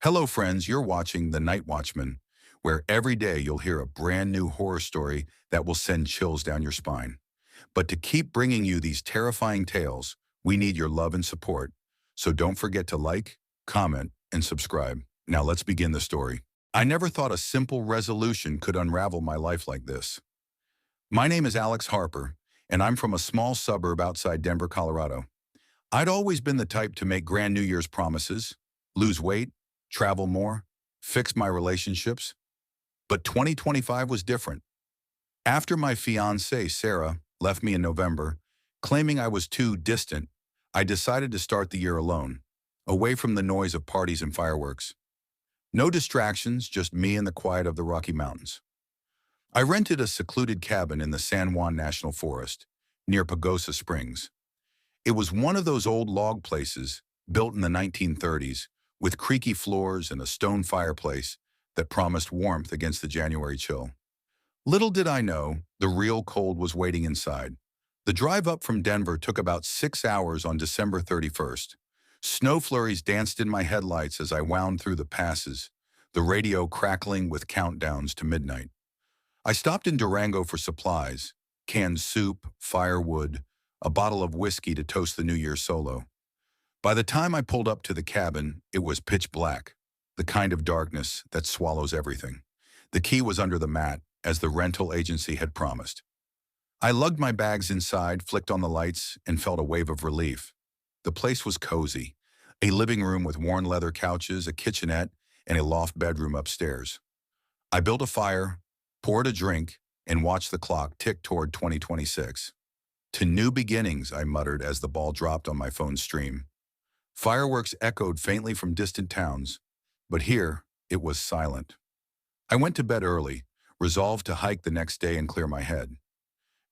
Hello, friends. You're watching The Night Watchman, where every day you'll hear a brand new horror story that will send chills down your spine. But to keep bringing you these terrifying tales, we need your love and support. So don't forget to like, comment, and subscribe. Now let's begin the story. I never thought a simple resolution could unravel my life like this. My name is Alex Harper, and I'm from a small suburb outside Denver, Colorado. I'd always been the type to make grand New Year's promises, lose weight, travel more, fix my relationships. But 2025 was different. After my fiancée, Sarah, left me in November, claiming I was too distant, I decided to start the year alone, away from the noise of parties and fireworks. No distractions, just me and the quiet of the Rocky Mountains. I rented a secluded cabin in the San Juan National Forest, near Pagosa Springs. It was one of those old log places, built in the 1930s, with creaky floors and a stone fireplace that promised warmth against the January chill. Little did I know, the real cold was waiting inside. The drive up from Denver took about 6 hours on December 31st. Snow flurries danced in my headlights as I wound through the passes, the radio crackling with countdowns to midnight. I stopped in Durango for supplies, canned soup, firewood, a bottle of whiskey to toast the New Year solo. By the time I pulled up to the cabin, it was pitch black, the kind of darkness that swallows everything. The key was under the mat, as the rental agency had promised. I lugged my bags inside, flicked on the lights, and felt a wave of relief. The place was cozy, a living room with worn leather couches, a kitchenette, and a loft bedroom upstairs. I built a fire, poured a drink, and watched the clock tick toward 2026. To new beginnings, I muttered as the ball dropped on my phone's stream. Fireworks echoed faintly from distant towns, but here it was silent. I went to bed early, resolved to hike the next day and clear my head.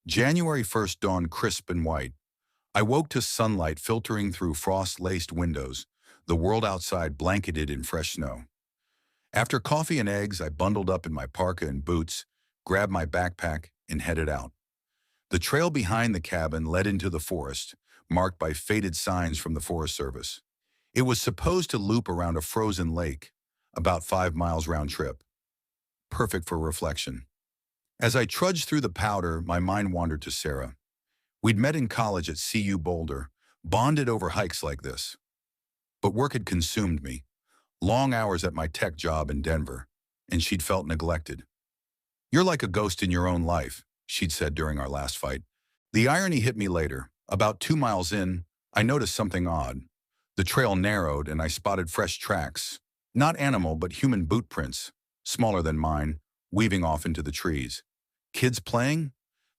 January 1st dawned crisp and white. I woke to sunlight filtering through frost-laced windows, the world outside blanketed in fresh snow. After coffee and eggs, I bundled up in my parka and boots, grabbed my backpack, and headed out. The trail behind the cabin led into the forest, marked by faded signs from the Forest Service. It was supposed to loop around a frozen lake, about 5 miles round trip. Perfect for reflection. As I trudged through the powder, my mind wandered to Sarah. We'd met in college at CU Boulder, bonded over hikes like this. But work had consumed me. Long hours at my tech job in Denver, and she'd felt neglected. "You're like a ghost in your own life," she'd said during our last fight. The irony hit me later. About 2 miles in, I noticed something odd. The trail narrowed and I spotted fresh tracks. Not animal, but human boot prints, smaller than mine, weaving off into the trees. Kids playing?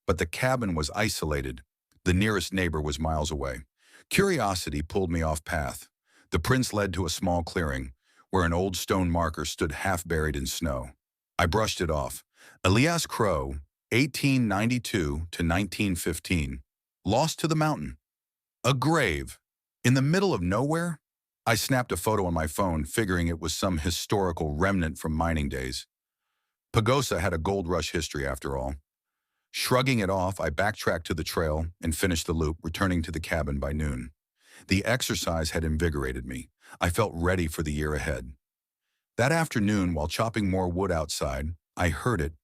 But the cabin was isolated. The nearest neighbor was miles away. Curiosity pulled me off path. The prints led to a small clearing, where an old stone marker stood half buried in snow. I brushed it off. Elias Crow, 1892 to 1915. Lost to the mountain. A grave. In the middle of nowhere? I snapped a photo on my phone, figuring it was some historical remnant from mining days. Pagosa had a gold rush history after all. Shrugging it off, I backtracked to the trail and finished the loop, returning to the cabin by noon. The exercise had invigorated me. I felt ready for the year ahead. That afternoon, while chopping more wood outside, I heard it,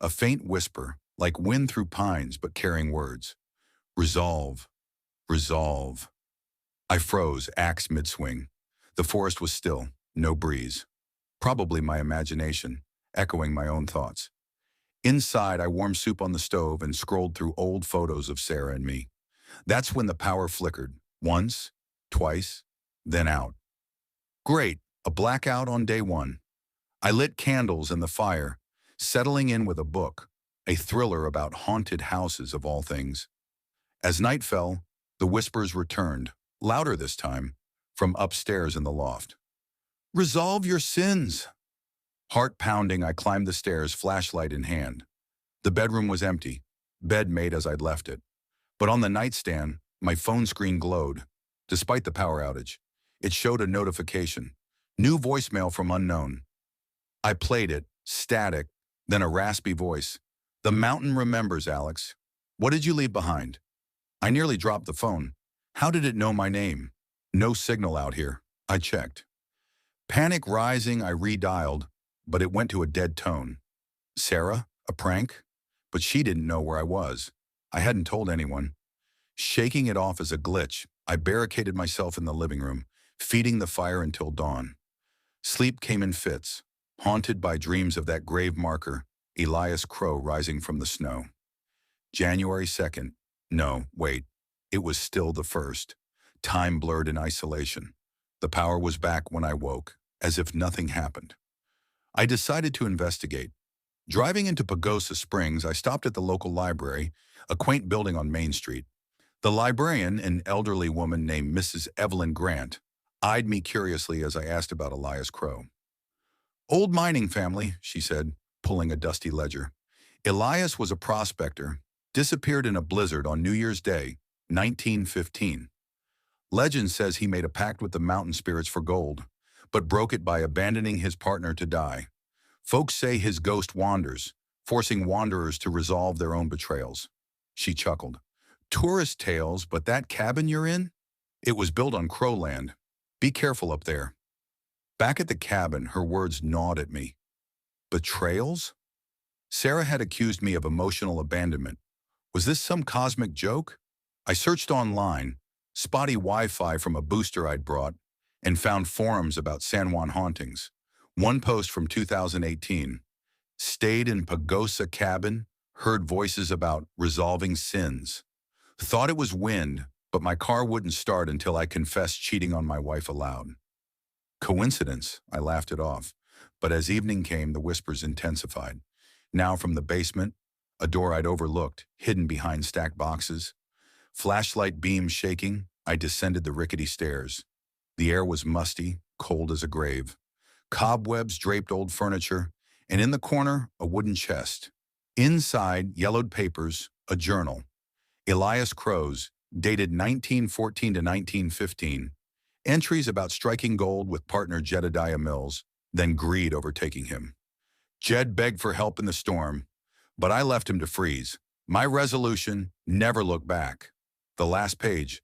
a faint whisper, like wind through pines but carrying words. Resolve. Resolve. I froze, axe mid-swing. The forest was still, no breeze. Probably my imagination, echoing my own thoughts. Inside, I warmed soup on the stove and scrolled through old photos of Sarah and me. That's when the power flickered. Once, twice, then out. Great, a blackout on day one. I lit candles in the fire, settling in with a book, a thriller about haunted houses of all things. As night fell, the whispers returned, louder this time, from upstairs in the loft. "Resolve your sins." Heart pounding, I climbed the stairs, flashlight in hand. The bedroom was empty, bed made as I'd left it. But on the nightstand, my phone screen glowed. Despite the power outage, it showed a notification. New voicemail from unknown. I played it, static, then a raspy voice. "The mountain remembers, Alex. What did you leave behind?" I nearly dropped the phone. How did it know my name? No signal out here. I checked. Panic rising, I redialed, but it went to a dead tone. Sarah? A prank? But she didn't know where I was. I hadn't told anyone. Shaking it off as a glitch, I barricaded myself in the living room, feeding the fire until dawn. Sleep came in fits, haunted by dreams of that grave marker, Elias Crow rising from the snow. January 2nd. No, wait. It was still the 1st. Time blurred in isolation. The power was back when I woke, as if nothing happened. I decided to investigate. Driving into Pagosa Springs, I stopped at the local library, a quaint building on Main Street. The librarian, an elderly woman named Mrs. Evelyn Grant, eyed me curiously as I asked about Elias Crow. "Old mining family," she said, pulling a dusty ledger. "Elias was a prospector, disappeared in a blizzard on New Year's Day, 1915. Legend says he made a pact with the mountain spirits for gold, but broke it by abandoning his partner to die. Folks say his ghost wanders, forcing wanderers to resolve their own betrayals." She chuckled. "Tourist tales, but that cabin you're in? It was built on Crowland. Be careful up there." Back at the cabin, her words gnawed at me. Betrayals? Sarah had accused me of emotional abandonment. Was this some cosmic joke? I searched online, spotty Wi-Fi from a booster I'd brought, and found forums about San Juan hauntings. One post from 2018. "Stayed in Pagosa cabin, heard voices about resolving sins. Thought it was wind, but my car wouldn't start until I confessed cheating on my wife aloud." Coincidence? I laughed it off. But as evening came, the whispers intensified. Now from the basement, a door I'd overlooked, hidden behind stacked boxes. Flashlight beams shaking, I descended the rickety stairs. The air was musty, cold as a grave. Cobwebs draped old furniture, and in the corner, a wooden chest. Inside, yellowed papers, a journal. Elias Crow's, dated 1914 to 1915. Entries about striking gold with partner Jedediah Mills, then greed overtaking him. Jed begged for help in the storm, but I left him to freeze. My resolution: never look back. The last page.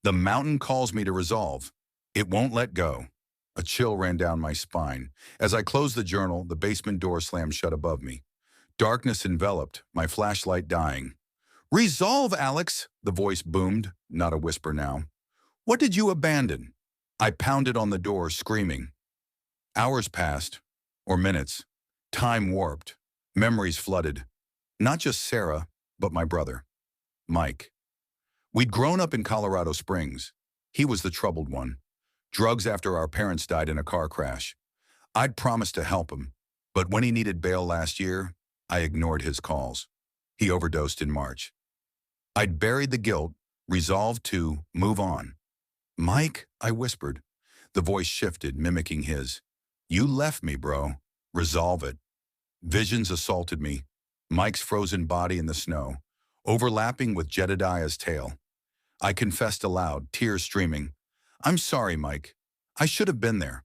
"The mountain calls me to resolve. It won't let go." A chill ran down my spine. As I closed the journal, the basement door slammed shut above me. Darkness enveloped, my flashlight dying. "Resolve, Alex," the voice boomed, not a whisper now. "What did you abandon?" I pounded on the door, screaming. Hours passed, or minutes. Time warped. Memories flooded. Not just Sarah, but my brother, Mike. We'd grown up in Colorado Springs. He was the troubled one. Drugs after our parents died in a car crash. I'd promised to help him, but when he needed bail last year, I ignored his calls. He overdosed in March. I'd buried the guilt, resolved to move on. "Mike," I whispered. The voice shifted, mimicking his. "You left me, bro. Resolve it." Visions assaulted me. Mike's frozen body in the snow, overlapping with Jedediah's tail. I confessed aloud, tears streaming. "I'm sorry, Mike. I should have been there."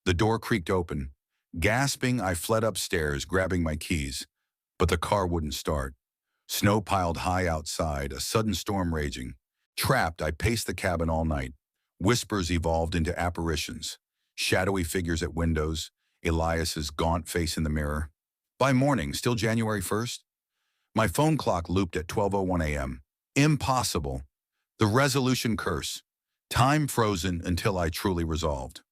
The door creaked open. Gasping, I fled upstairs, grabbing my keys. But the car wouldn't start. Snow piled high outside, a sudden storm raging. Trapped, I paced the cabin all night. Whispers evolved into apparitions. Shadowy figures at windows, Elias's gaunt face in the mirror. By morning, still January 1st, my phone clock looped at 12:01 a.m. Impossible. The resolution curse. Time frozen until I truly resolved.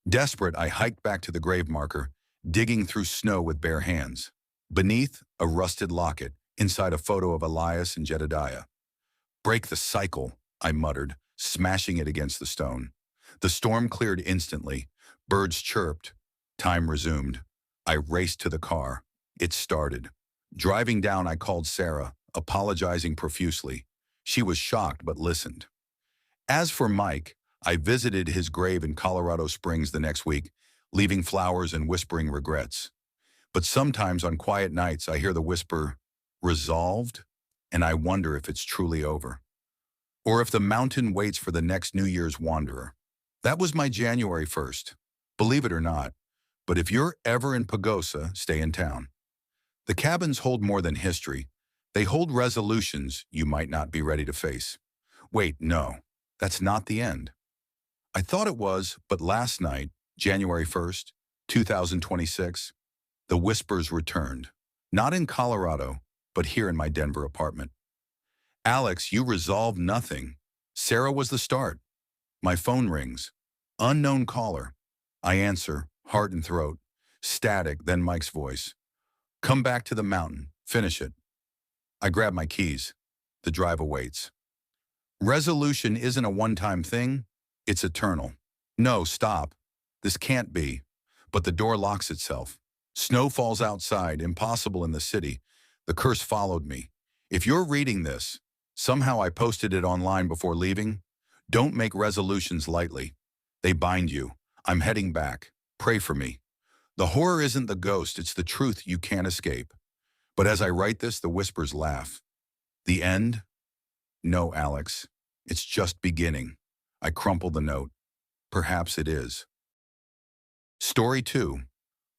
Desperate, I hiked back to the grave marker, digging through snow with bare hands. Beneath, a rusted locket, inside a photo of Elias and Jedediah. "Break the cycle," I muttered, smashing it against the stone. The storm cleared instantly. Birds chirped. Time resumed. I raced to the car. It started. Driving down, I called Sarah, apologizing profusely. She was shocked but listened. As for Mike, I visited his grave in Colorado Springs the next week, leaving flowers and whispering regrets. But sometimes on quiet nights, I hear the whisper, "Resolved?" And I wonder if it's truly over. Or if the mountain waits for the next New Year's wanderer. That was my January 1st. Believe it or not, but if you're ever in Pagosa, stay in town. The cabins hold more than history. They hold resolutions you might not be ready to face. Wait, no, that's not the end. I thought it was, but last night, January 1st, 2026. The whispers returned. Not in Colorado, but here in my Denver apartment. Alex, you resolved nothing. Sarah was the start. My phone rings. Unknown caller. I answer, heart and throat. Static, then Mike's voice. Come back to the mountain. Finish it. I grab my keys. The drive awaits. Resolution isn't a one-time thing. It's eternal. No, stop. This can't be. But the door locks itself. Snow falls outside, impossible in the city. The curse followed me. If you're reading this, somehow I posted it online before leaving. Don't make resolutions lightly. They bind you. I'm heading back. Pray for me. The horror isn't the ghost, it's the truth you can't escape. But as I write this, the whispers laugh. The end? No, Alex. It's just beginning. I crumple the note. Perhaps it is. Story 2.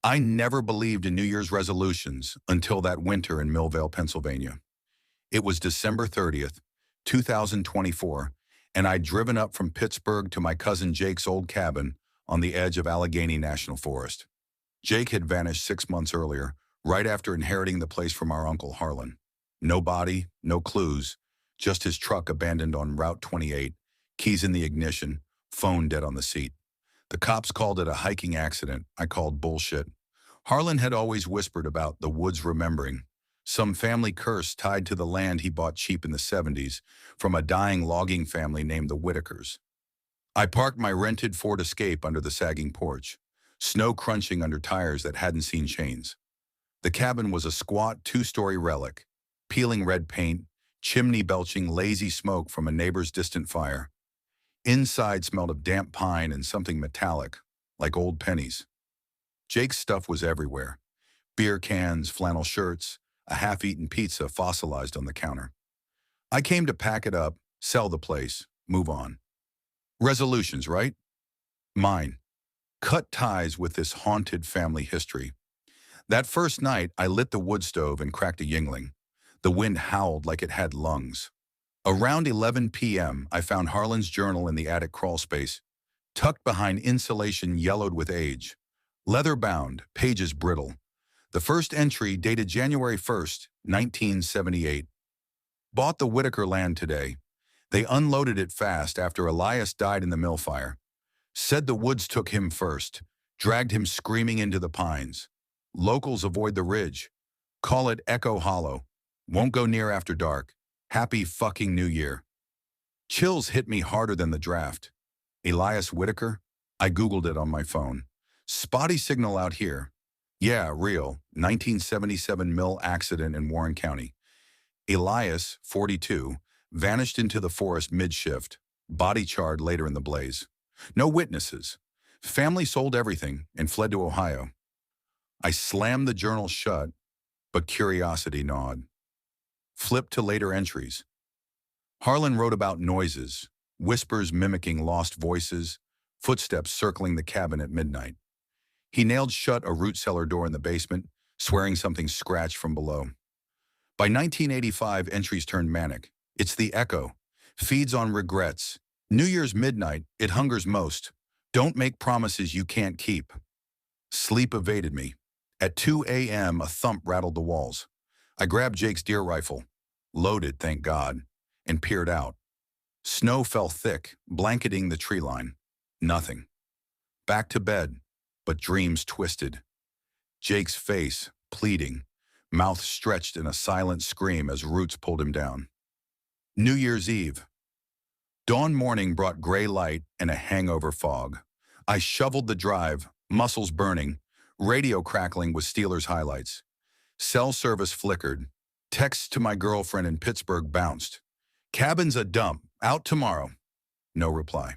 I never believed in New Year's resolutions until that winter in Millvale, Pennsylvania. It was December 30th, 2024, and I'd driven up from Pittsburgh to my cousin Jake's old cabin on the edge of Allegheny National Forest. Jake had vanished 6 months earlier, right after inheriting the place from our uncle Harlan. No body, no clues, just his truck abandoned on Route 28, keys in the ignition, phone dead on the seat. The cops called it a hiking accident. I called bullshit. Harlan had always whispered about the woods remembering, some family curse tied to the land he bought cheap in the 70s from a dying logging family named the Whitakers. I parked my rented Ford Escape under the sagging porch, snow crunching under tires that hadn't seen chains. The cabin was a squat 2-story relic, peeling red paint, chimney belching lazy smoke from a neighbor's distant fire. Inside smelled of damp pine and something metallic, like old pennies. Jake's stuff was everywhere. Beer cans, flannel shirts, a half-eaten pizza fossilized on the counter. I came to pack it up, sell the place, move on. Resolutions, right? Mine. Cut ties with this haunted family history. That first night, I lit the wood stove and cracked a Yingling. The wind howled like it had lungs. Around 11 p.m., I found Harlan's journal in the attic crawl space, tucked behind insulation yellowed with age. Leather-bound, pages brittle. The first entry dated January 1st, 1978. Bought the Whitaker land today. They unloaded it fast after Elias died in the mill fire. Said the woods took him first, dragged him screaming into the pines. Locals avoid the ridge. Call it Echo Hollow. Won't go near after dark. Happy fucking New Year. Chills hit me harder than the draft. Elias Whitaker? I Googled it on my phone. Spotty signal out here. Yeah, real. 1977 mill accident in Warren County. Elias, 42, vanished into the forest mid-shift, body charred later in the blaze. No witnesses. Family sold everything and fled to Ohio. I slammed the journal shut, but curiosity gnawed. Flipped to later entries. Harlan wrote about noises, whispers mimicking lost voices, footsteps circling the cabin at midnight. He nailed shut a root cellar door in the basement, swearing something scratched from below. By 1985, entries turned manic. It's the echo. Feeds on regrets. New Year's midnight, it hungers most. Don't make promises you can't keep. Sleep evaded me. At 2 a.m., a thump rattled the walls. I grabbed Jake's deer rifle, loaded, thank God, and peered out. Snow fell thick, blanketing the tree line. Nothing. Back to bed, but dreams twisted. Jake's face, pleading, mouth stretched in a silent scream as roots pulled him down. New Year's Eve. Dawn morning brought gray light and a hangover fog. I shoveled the drive, muscles burning, radio crackling with Steelers highlights. Cell service flickered. Texts to my girlfriend in Pittsburgh bounced. Cabin's a dump. Out tomorrow. No reply.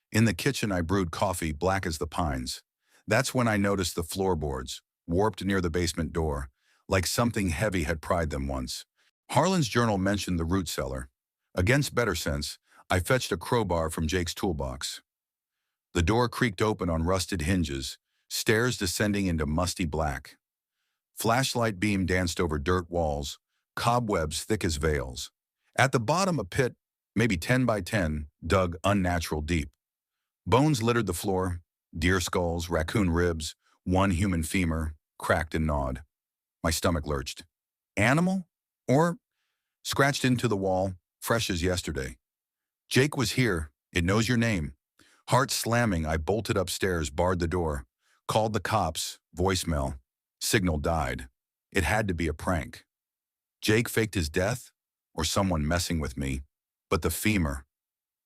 In the kitchen, I brewed coffee black as the pines. That's when I noticed the floorboards, warped near the basement door, like something heavy had pried them once. Harlan's journal mentioned the root cellar. Against better sense, I fetched a crowbar from Jake's toolbox. The door creaked open on rusted hinges, stairs descending into musty black. Flashlight beam danced over dirt walls, cobwebs thick as veils. At the bottom, a pit, maybe 10 by 10, dug unnatural deep. Bones littered the floor, Deer skulls, raccoon ribs, one human femur, cracked and gnawed. My stomach lurched. Animal? Or scratched into the wall, fresh as yesterday. Jake was here. It knows your name. Heart slamming, I bolted upstairs, barred the door. Called the cops. Voicemail. Signal died. It had to be a prank. Jake faked his death? Or someone messing with me? But the femur.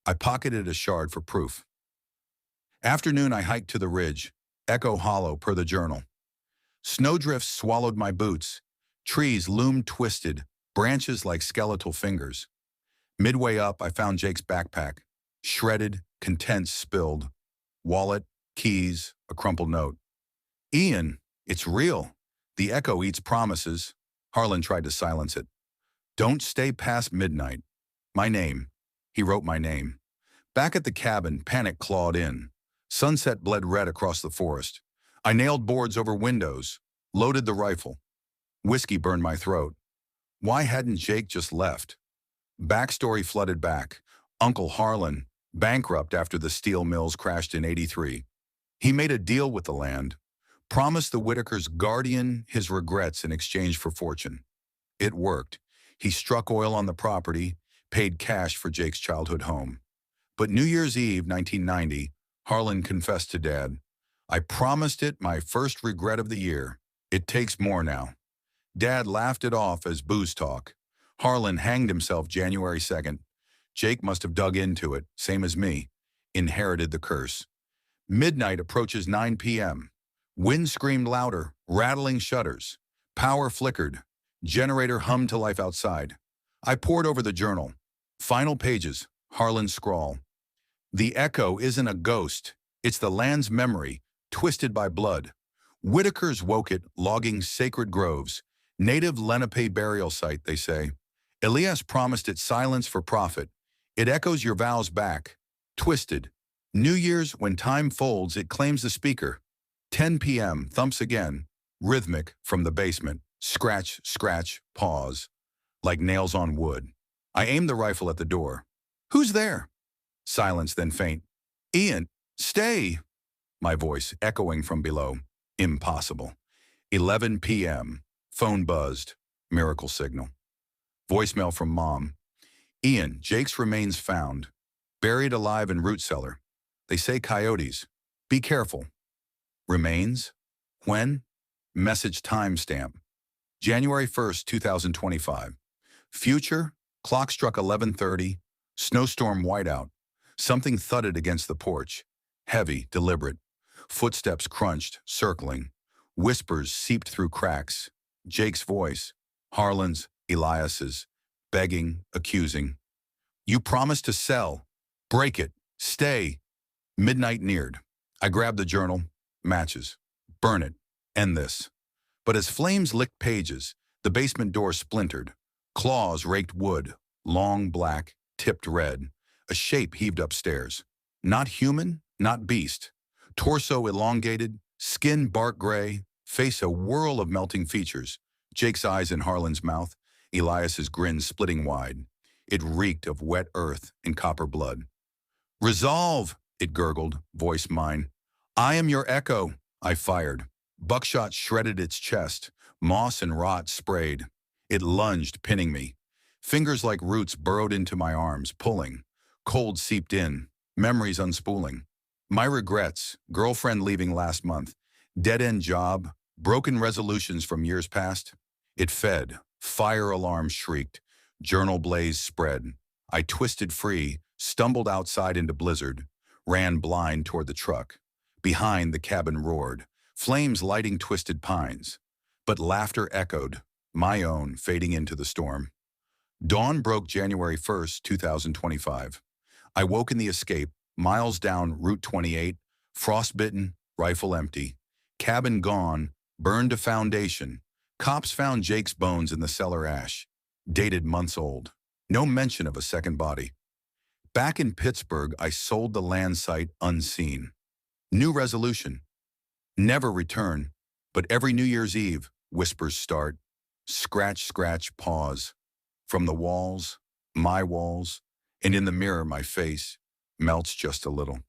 I pocketed a shard for proof. Afternoon, I hiked to the ridge. Echo Hollow, per the journal. Snowdrifts swallowed my boots. Trees loomed twisted, branches like skeletal fingers. Midway up, I found Jake's backpack. Shredded, contents spilled. Wallet, keys, a crumpled note. Ian, it's real. The echo eats promises. Harlan tried to silence it. Don't stay past midnight. My name. He wrote my name. Back at the cabin, panic clawed in. Sunset bled red across the forest. I nailed boards over windows, loaded the rifle. Whiskey burned my throat. Why hadn't Jake just left? Backstory flooded back. Uncle Harlan, bankrupt after the steel mills crashed in '83. He made a deal with the land, promised the Whitakers' guardian his regrets in exchange for fortune. It worked. He struck oil on the property, paid cash for Jake's childhood home. But New Year's Eve, 1990, Harlan confessed to Dad. I promised it, my first regret of the year. It takes more now. Dad laughed it off as booze talk. Harlan hanged himself January 2nd. Jake must have dug into it, same as me. Inherited the curse. Midnight approaches 9 p.m. Wind screamed louder, rattling shutters. Power flickered. Generator hummed to life outside. I pored over the journal. Final pages, Harlan's scrawl. The echo isn't a ghost. It's the land's memory, twisted by blood. Whitakers woke it, logging sacred groves. Native Lenape burial site, they say. Elias promised it silence for profit. It echoes your vows back. Twisted. New Year's, when time folds, it claims the speaker. 10 p.m., thumps again. Rhythmic, from the basement. Scratch, scratch, pause. Like nails on wood. I aim the rifle at the door. Who's there? Silence, then faint. Ian, stay! My voice echoing from below. Impossible. 11 p.m. Phone buzzed. Miracle signal. Voicemail from Mom. Ian, Jake's remains found. Buried alive in root cellar. They say coyotes. Be careful. Remains? When? Message timestamp. January 1st, 2025. Future? Clock struck 11:30. Snowstorm whiteout. Something thudded against the porch. Heavy, deliberate. Footsteps crunched, circling. Whispers seeped through cracks. Jake's voice. Harlan's, Elias's. Begging, accusing. You promised to sell. Break it. Stay. Midnight neared. I grabbed the journal. Matches. Burn it. End this. But as flames licked pages, the basement door splintered. Claws raked wood. Long black, tipped red. A shape heaved upstairs. Not human, not beast. Torso elongated, skin bark gray, face a whirl of melting features. Jake's eyes in Harlan's mouth, Elias's grin splitting wide. It reeked of wet earth and copper blood. Resolve, it gurgled, voice mine. I am your echo, I fired. Buckshot shredded its chest. Moss and rot sprayed. It lunged, pinning me. Fingers like roots burrowed into my arms, pulling. Cold seeped in, memories unspooling. My regrets, girlfriend leaving last month, dead-end job, broken resolutions from years past. It fed, fire alarms shrieked, journal blaze spread. I twisted free, stumbled outside into blizzard, ran blind toward the truck. Behind, the cabin roared, flames lighting twisted pines. But laughter echoed, my own fading into the storm. Dawn broke January 1st, 2025. I woke in the escape, miles down Route 28, frostbitten, rifle empty. Cabin gone, burned to foundation. Cops found Jake's bones in the cellar ash, dated months old. No mention of a second body. Back in Pittsburgh, I sold the land site unseen. New resolution. Never return, but every New Year's Eve, whispers start. Scratch, scratch, pause. From the walls, my walls, and in the mirror my face melts just a little.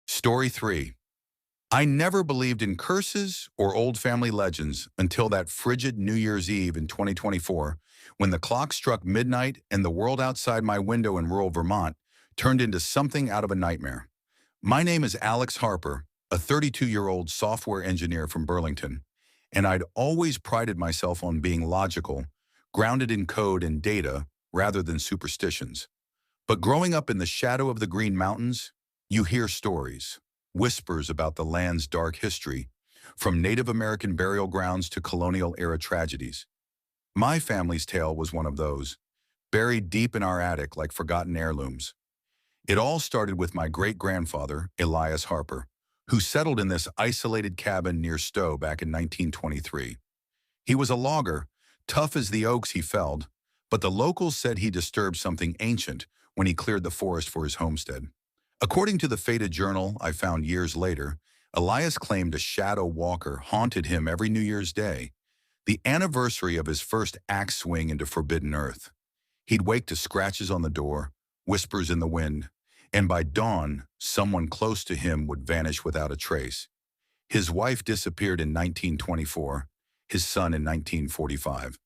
Story 3. I never believed in curses or old family legends until that frigid New Year's Eve in 2024, when the clock struck midnight and the world outside my window in rural Vermont turned into something out of a nightmare. My name is Alex Harper, a 32-year-old software engineer from Burlington, and I'd always prided myself on being logical, grounded in code and data rather than superstitions. But growing up in the shadow of the Green Mountains, you hear stories, whispers about the land's dark history, from Native American burial grounds to colonial-era tragedies. My family's tale was one of those, buried deep in our attic like forgotten heirlooms. It all started with my great-grandfather, Elias Harper, who settled in this isolated cabin near Stowe back in 1923. He was a logger, tough as the oaks he felled, but the locals said he disturbed something ancient when he cleared the forest for his homestead. According to the faded journal I found years later, Elias claimed a shadow walker haunted him every New Year's Day, the anniversary of his first axe swing into forbidden earth. He'd wake to scratches on the door, whispers in the wind, and by dawn, someone close to him would vanish without a trace. His wife disappeared in 1924, his son in 1945.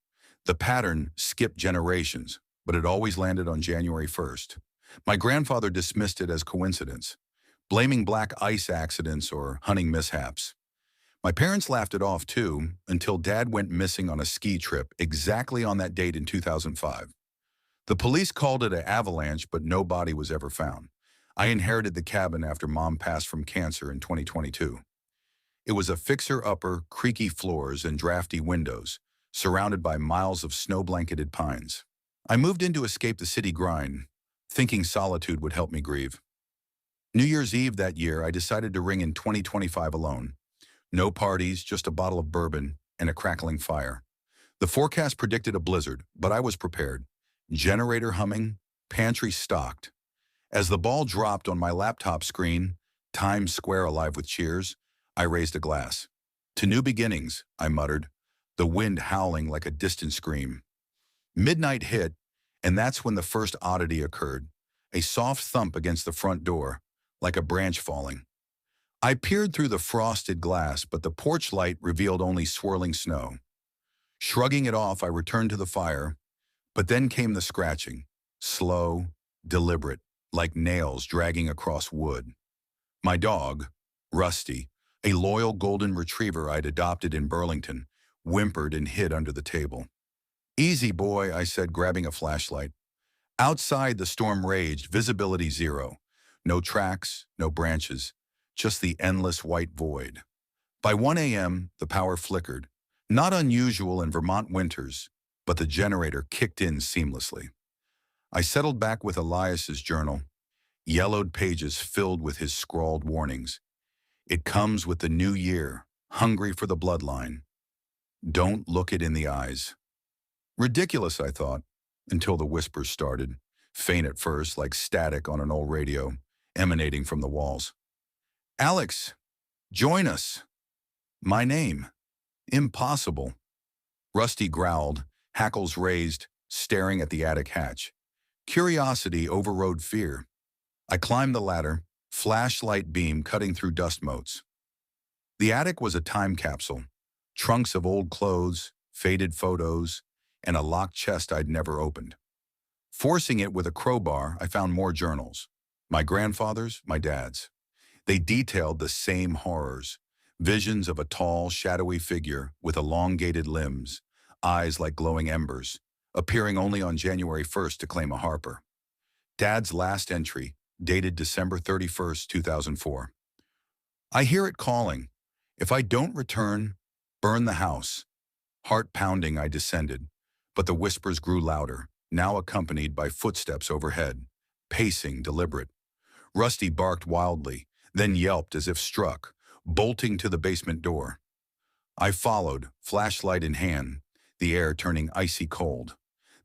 The pattern skipped generations, but it always landed on January 1st. My grandfather dismissed it as coincidence, blaming black ice accidents or hunting mishaps. My parents laughed it off too, until Dad went missing on a ski trip exactly on that date in 2005. The police called it an avalanche, but no body was ever found. I inherited the cabin after Mom passed from cancer in 2022. It was a fixer-upper, creaky floors and drafty windows, surrounded by miles of snow-blanketed pines. I moved in to escape the city grind, thinking solitude would help me grieve. New Year's Eve that year, I decided to ring in 2025 alone. No parties, just a bottle of bourbon and a crackling fire. The forecast predicted a blizzard, but I was prepared. Generator humming, pantry stocked. As the ball dropped on my laptop screen, Times Square alive with cheers, I raised a glass. To new beginnings, I muttered, the wind howling like a distant scream. Midnight hit, and that's when the first oddity occurred, a soft thump against the front door, like a branch falling. I peered through the frosted glass, but the porch light revealed only swirling snow. Shrugging it off, I returned to the fire, but then came the scratching, slow, deliberate, like nails dragging across wood. My dog, Rusty, a loyal golden retriever I'd adopted in Burlington, whimpered and hid under the table. Easy, boy, I said, grabbing a flashlight. Outside, the storm raged, visibility zero. No tracks, no branches, just the endless white void. By 1 a.m., the power flickered. Not unusual in Vermont winters, but the generator kicked in seamlessly. I settled back with Elias's journal, yellowed pages filled with his scrawled warnings. It comes with the new year, hungry for the bloodline. Don't look it in the eyes. Ridiculous, I thought, until the whispers started, faint at first, like static on an old radio, emanating from the walls. Alex, join us. My name. Impossible. Rusty growled, hackles raised, staring at the attic hatch. Curiosity overrode fear. I climbed the ladder, flashlight beam cutting through dust motes. The attic was a time capsule, trunks of old clothes, faded photos, and a locked chest I'd never opened. Forcing it with a crowbar, I found more journals. My grandfather's, my dad's. They detailed the same horrors, visions of a tall, shadowy figure with elongated limbs, eyes like glowing embers, appearing only on January 1st to claim a Harper. Dad's last entry, dated December 31st, 2004. I hear it calling. If I don't return, burn the house. Heart pounding, I descended, but the whispers grew louder, now accompanied by footsteps overhead, pacing, deliberate. Rusty barked wildly, then yelped as if struck, bolting to the basement door. I followed, flashlight in hand, the air turning icy cold.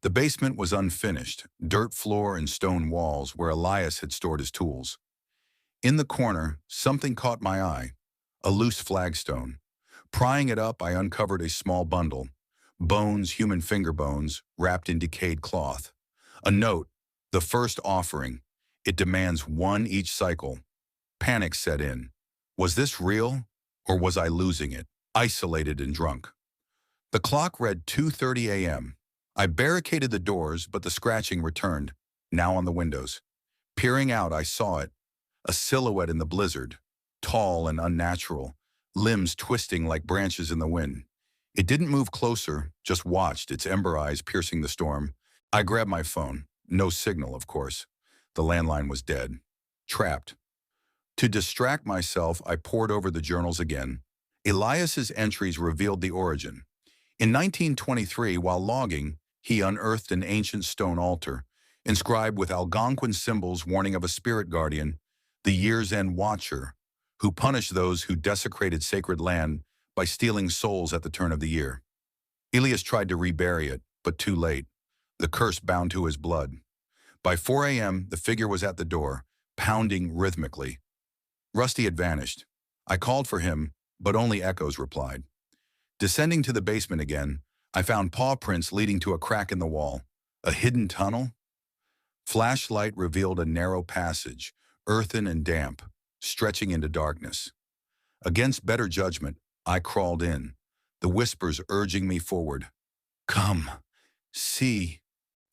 The basement was unfinished, dirt floor and stone walls where Elias had stored his tools. In the corner, something caught my eye, a loose flagstone. Prying it up, I uncovered a small bundle, bones, human finger bones, wrapped in decayed cloth. A note, the first offering. It demands one each cycle. Panic set in. Was this real, or was I losing it, isolated and drunk? The clock read 2:30 a.m. I barricaded the doors, but the scratching returned, now on the windows. Peering out, I saw it, a silhouette in the blizzard, tall and unnatural, limbs twisting like branches in the wind. It didn't move closer, just watched, its ember eyes piercing the storm. I grabbed my phone. No signal, of course. The landline was dead. Trapped. To distract myself, I pored over the journals again. Elias's entries revealed the origin. In 1923, while logging, he unearthed an ancient stone altar, inscribed with Algonquin symbols warning of a spirit guardian, the Year's End Watcher, who punished those who desecrated sacred land by stealing souls at the turn of the year. Elias tried to rebury it, but too late. The curse bound to his blood. By 4 a.m., the figure was at the door, pounding rhythmically. Rusty had vanished. I called for him, but only echoes replied. Descending to the basement again, I found paw prints leading to a crack in the wall. A hidden tunnel? Flashlight revealed a narrow passage, earthen and damp, stretching into darkness. Against better judgment, I crawled in, the whispers urging me forward. Come, see.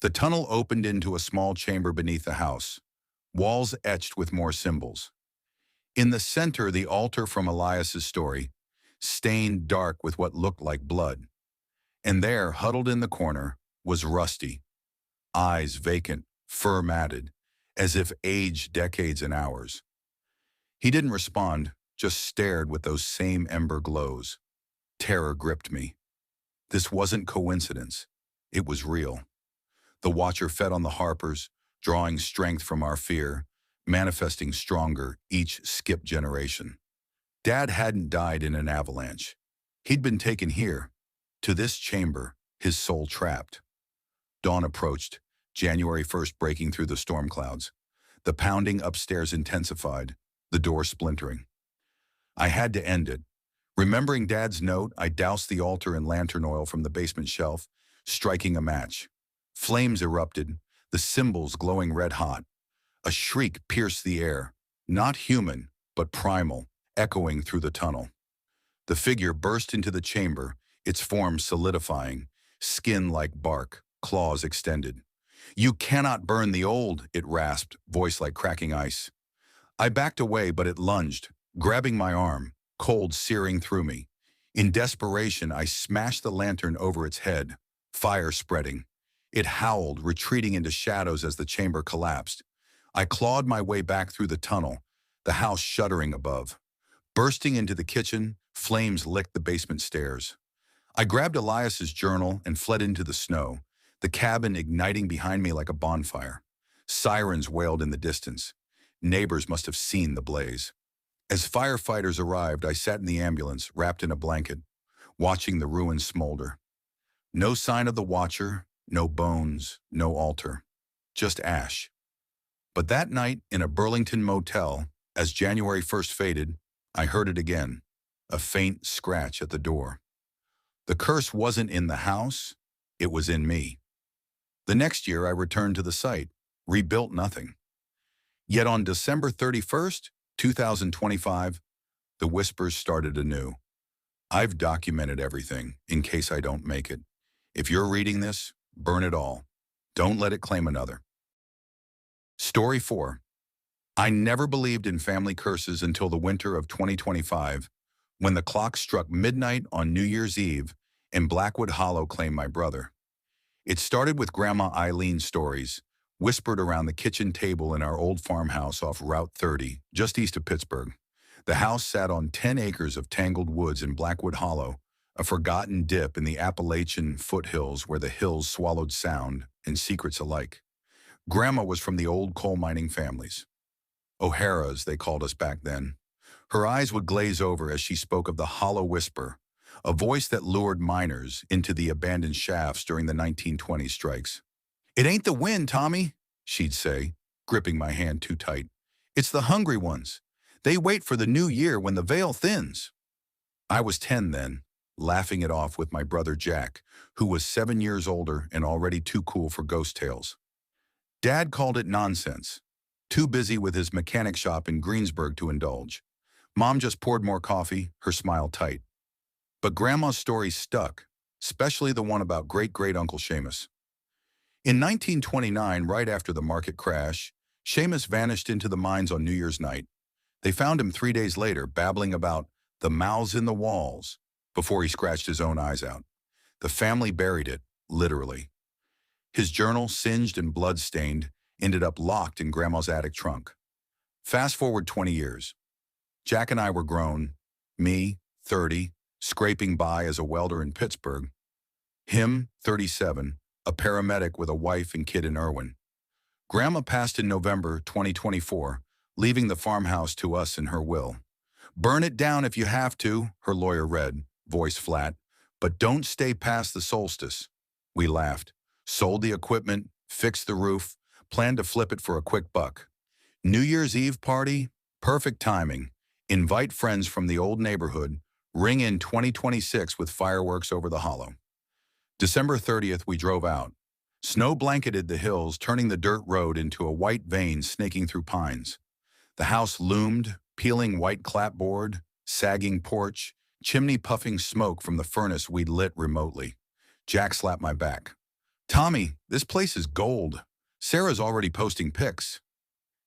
The tunnel opened into a small chamber beneath the house, walls etched with more symbols. In the center, the altar from Elias's story, stained dark with what looked like blood. And there, huddled in the corner, was Rusty, eyes vacant, fur matted, as if aged decades and hours. He didn't respond, just stared with those same ember glows. Terror gripped me. This wasn't coincidence. It was real. The Watcher fed on the Harpers, drawing strength from our fear, manifesting stronger each skipped generation. Dad hadn't died in an avalanche. He'd been taken here, to this chamber, his soul trapped. Dawn approached, January 1st breaking through the storm clouds. The pounding upstairs intensified, the door splintering. I had to end it. Remembering Dad's note, I doused the altar in lantern oil from the basement shelf, striking a match. Flames erupted, the symbols glowing red hot. A shriek pierced the air, not human, but primal, echoing through the tunnel. The figure burst into the chamber, its form solidifying, skin like bark, claws extended. You cannot burn the old, it rasped, voice like cracking ice. I backed away, but it lunged, grabbing my arm, cold searing through me. In desperation, I smashed the lantern over its head, fire spreading. It howled, retreating into shadows as the chamber collapsed. I clawed my way back through the tunnel, the house shuddering above. Bursting into the kitchen, flames licked the basement stairs. I grabbed Elias's journal and fled into the snow, the cabin igniting behind me like a bonfire. Sirens wailed in the distance. Neighbors must have seen the blaze. As firefighters arrived, I sat in the ambulance, wrapped in a blanket, watching the ruins smolder. No sign of the Watcher, no bones, no altar, just ash. But that night, in a Burlington motel, as January 1st faded, I heard it again, a faint scratch at the door. The curse wasn't in the house, it was in me. The next year, I returned to the site, rebuilt nothing. Yet on December 31st, 2025, the whispers started anew. I've documented everything, in case I don't make it. If you're reading this, burn it all. Don't let it claim another. Story 4. I never believed in family curses until the winter of 2025, when the clock struck midnight on New Year's Eve and Blackwood Hollow claimed my brother. It started with Grandma Eileen's stories, whispered around the kitchen table in our old farmhouse off Route 30, just east of Pittsburgh. The house sat on 10 acres of tangled woods in Blackwood Hollow, a forgotten dip in the Appalachian foothills where the hills swallowed sound and secrets alike. Grandma was from the old coal mining families. O'Haras, they called us back then. Her eyes would glaze over as she spoke of the hollow whisper, a voice that lured miners into the abandoned shafts during the 1920 strikes. "It ain't the wind, Tommy," she'd say, gripping my hand too tight. "It's the hungry ones. They wait for the new year when the veil thins." I was 10 then, laughing it off with my brother Jack, who was 7 years older and already too cool for ghost tales. Dad called it nonsense, too busy with his mechanic shop in Greensburg to indulge. Mom just poured more coffee, her smile tight. But Grandma's story stuck, especially the one about great-great-uncle Seamus. In 1929, right after the market crash, Seamus vanished into the mines on New Year's night. They found him 3 days later, babbling about the mouths in the walls before he scratched his own eyes out. The family buried it, literally. His journal, singed and blood-stained, ended up locked in Grandma's attic trunk. Fast forward 20 years. Jack and I were grown, me, 30, scraping by as a welder in Pittsburgh. Him, 37, a paramedic with a wife and kid in Irwin. Grandma passed in November 2024, leaving the farmhouse to us in her will. "Burn it down if you have to," her lawyer read, voice flat, "but don't stay past the solstice." We laughed, sold the equipment, fixed the roof, planned to flip it for a quick buck. New Year's Eve party, perfect timing. Invite friends from the old neighborhood, ring in 2026 with fireworks over the hollow. December 30th, we drove out. Snow blanketed the hills, turning the dirt road into a white vein snaking through pines. The house loomed, peeling white clapboard, sagging porch, chimney puffing smoke from the furnace we'd lit remotely. Jack slapped my back. "Tommy, this place is gold. Sarah's already posting pics."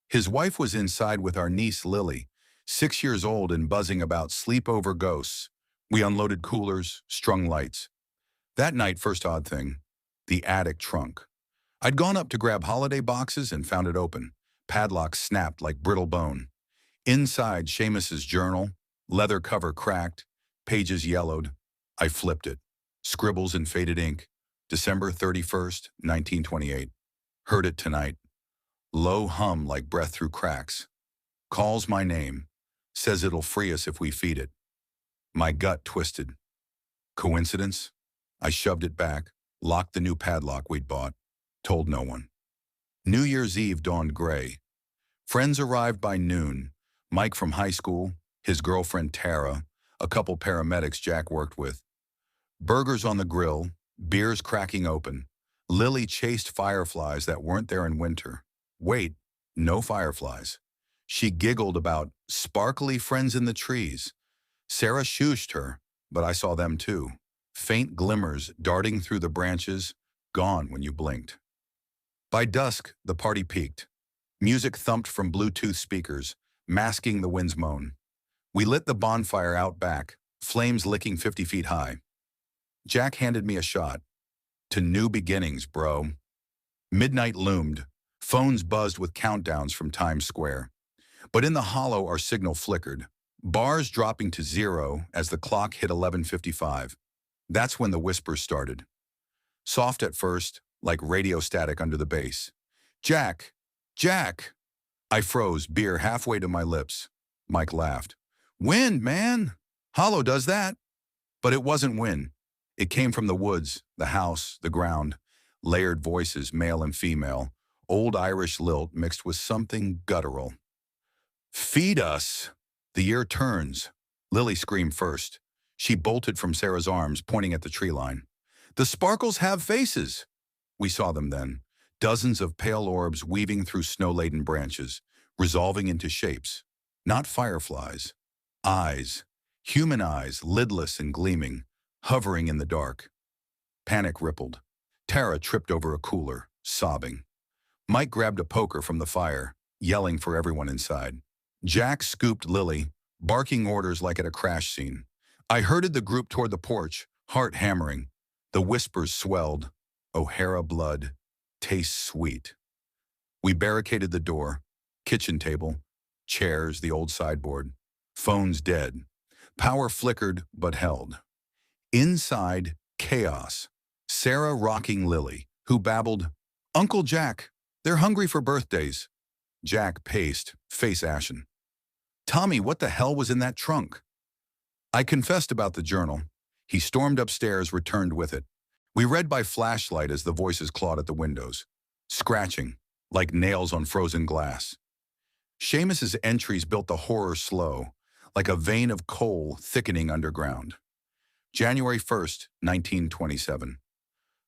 His wife was inside with our niece Lily, 6 years old and buzzing about sleepover ghosts. We unloaded coolers, strung lights. That night, first odd thing, the attic trunk. I'd gone up to grab holiday boxes and found it open. Padlock snapped like brittle bone. Inside, Seamus's journal, leather cover cracked, pages yellowed. I flipped it. Scribbles in faded ink. December 31st, 1928. Heard it tonight. Low hum like breath through cracks. Calls my name. Says it'll free us if we feed it. My gut twisted. Coincidence? I shoved it back, locked the new padlock we'd bought, told no one. New Year's Eve dawned gray. Friends arrived by noon. Mike from high school, his girlfriend Tara, a couple paramedics Jack worked with. Burgers on the grill, beers cracking open. Lily chased fireflies that weren't there in winter. Wait, no fireflies. She giggled about sparkly friends in the trees. Sarah shooshed her, but I saw them too. Faint glimmers darting through the branches, gone when you blinked. By dusk, the party peaked. Music thumped from Bluetooth speakers, masking the wind's moan. We lit the bonfire out back, flames licking 50 feet high. Jack handed me a shot. To new beginnings, bro. Midnight loomed. Phones buzzed with countdowns from Times Square. But in the hollow, our signal flickered, bars dropping to zero as the clock hit 11:55. That's when the whispers started. Soft at first, like radio static under the bass. "Jack! Jack!" I froze, beer halfway to my lips. Mike laughed. "Wind, man! Hollow does that." But it wasn't wind. It came from the woods, the house, the ground. Layered voices, male and female. Old Irish lilt mixed with something guttural. "Feed us!" The year turns. Lily screamed first. She bolted from Sarah's arms, pointing at the tree line. "The sparkles have faces!" We saw them then. Dozens of pale orbs weaving through snow-laden branches, resolving into shapes. Not fireflies. Eyes. Human eyes, lidless and gleaming, hovering in the dark. Panic rippled. Tara tripped over a cooler, sobbing. Mike grabbed a poker from the fire, yelling for everyone inside. Jack scooped Lily, barking orders like at a crash scene. I herded the group toward the porch, heart hammering. The whispers swelled. O'Hara blood. Tastes sweet. We barricaded the door. Kitchen table. Chairs, the old sideboard. Phones dead. Power flickered but held. Inside, chaos. Sarah rocking Lily, who babbled, "Uncle Jack, they're hungry for birthdays." Jack paced, face ashen. "Tommy, what the hell was in that trunk?" I confessed about the journal. He stormed upstairs, returned with it. We read by flashlight as the voices clawed at the windows, scratching, like nails on frozen glass. Seamus's entries built the horror slow, like a vein of coal thickening underground. January 1st, 1927.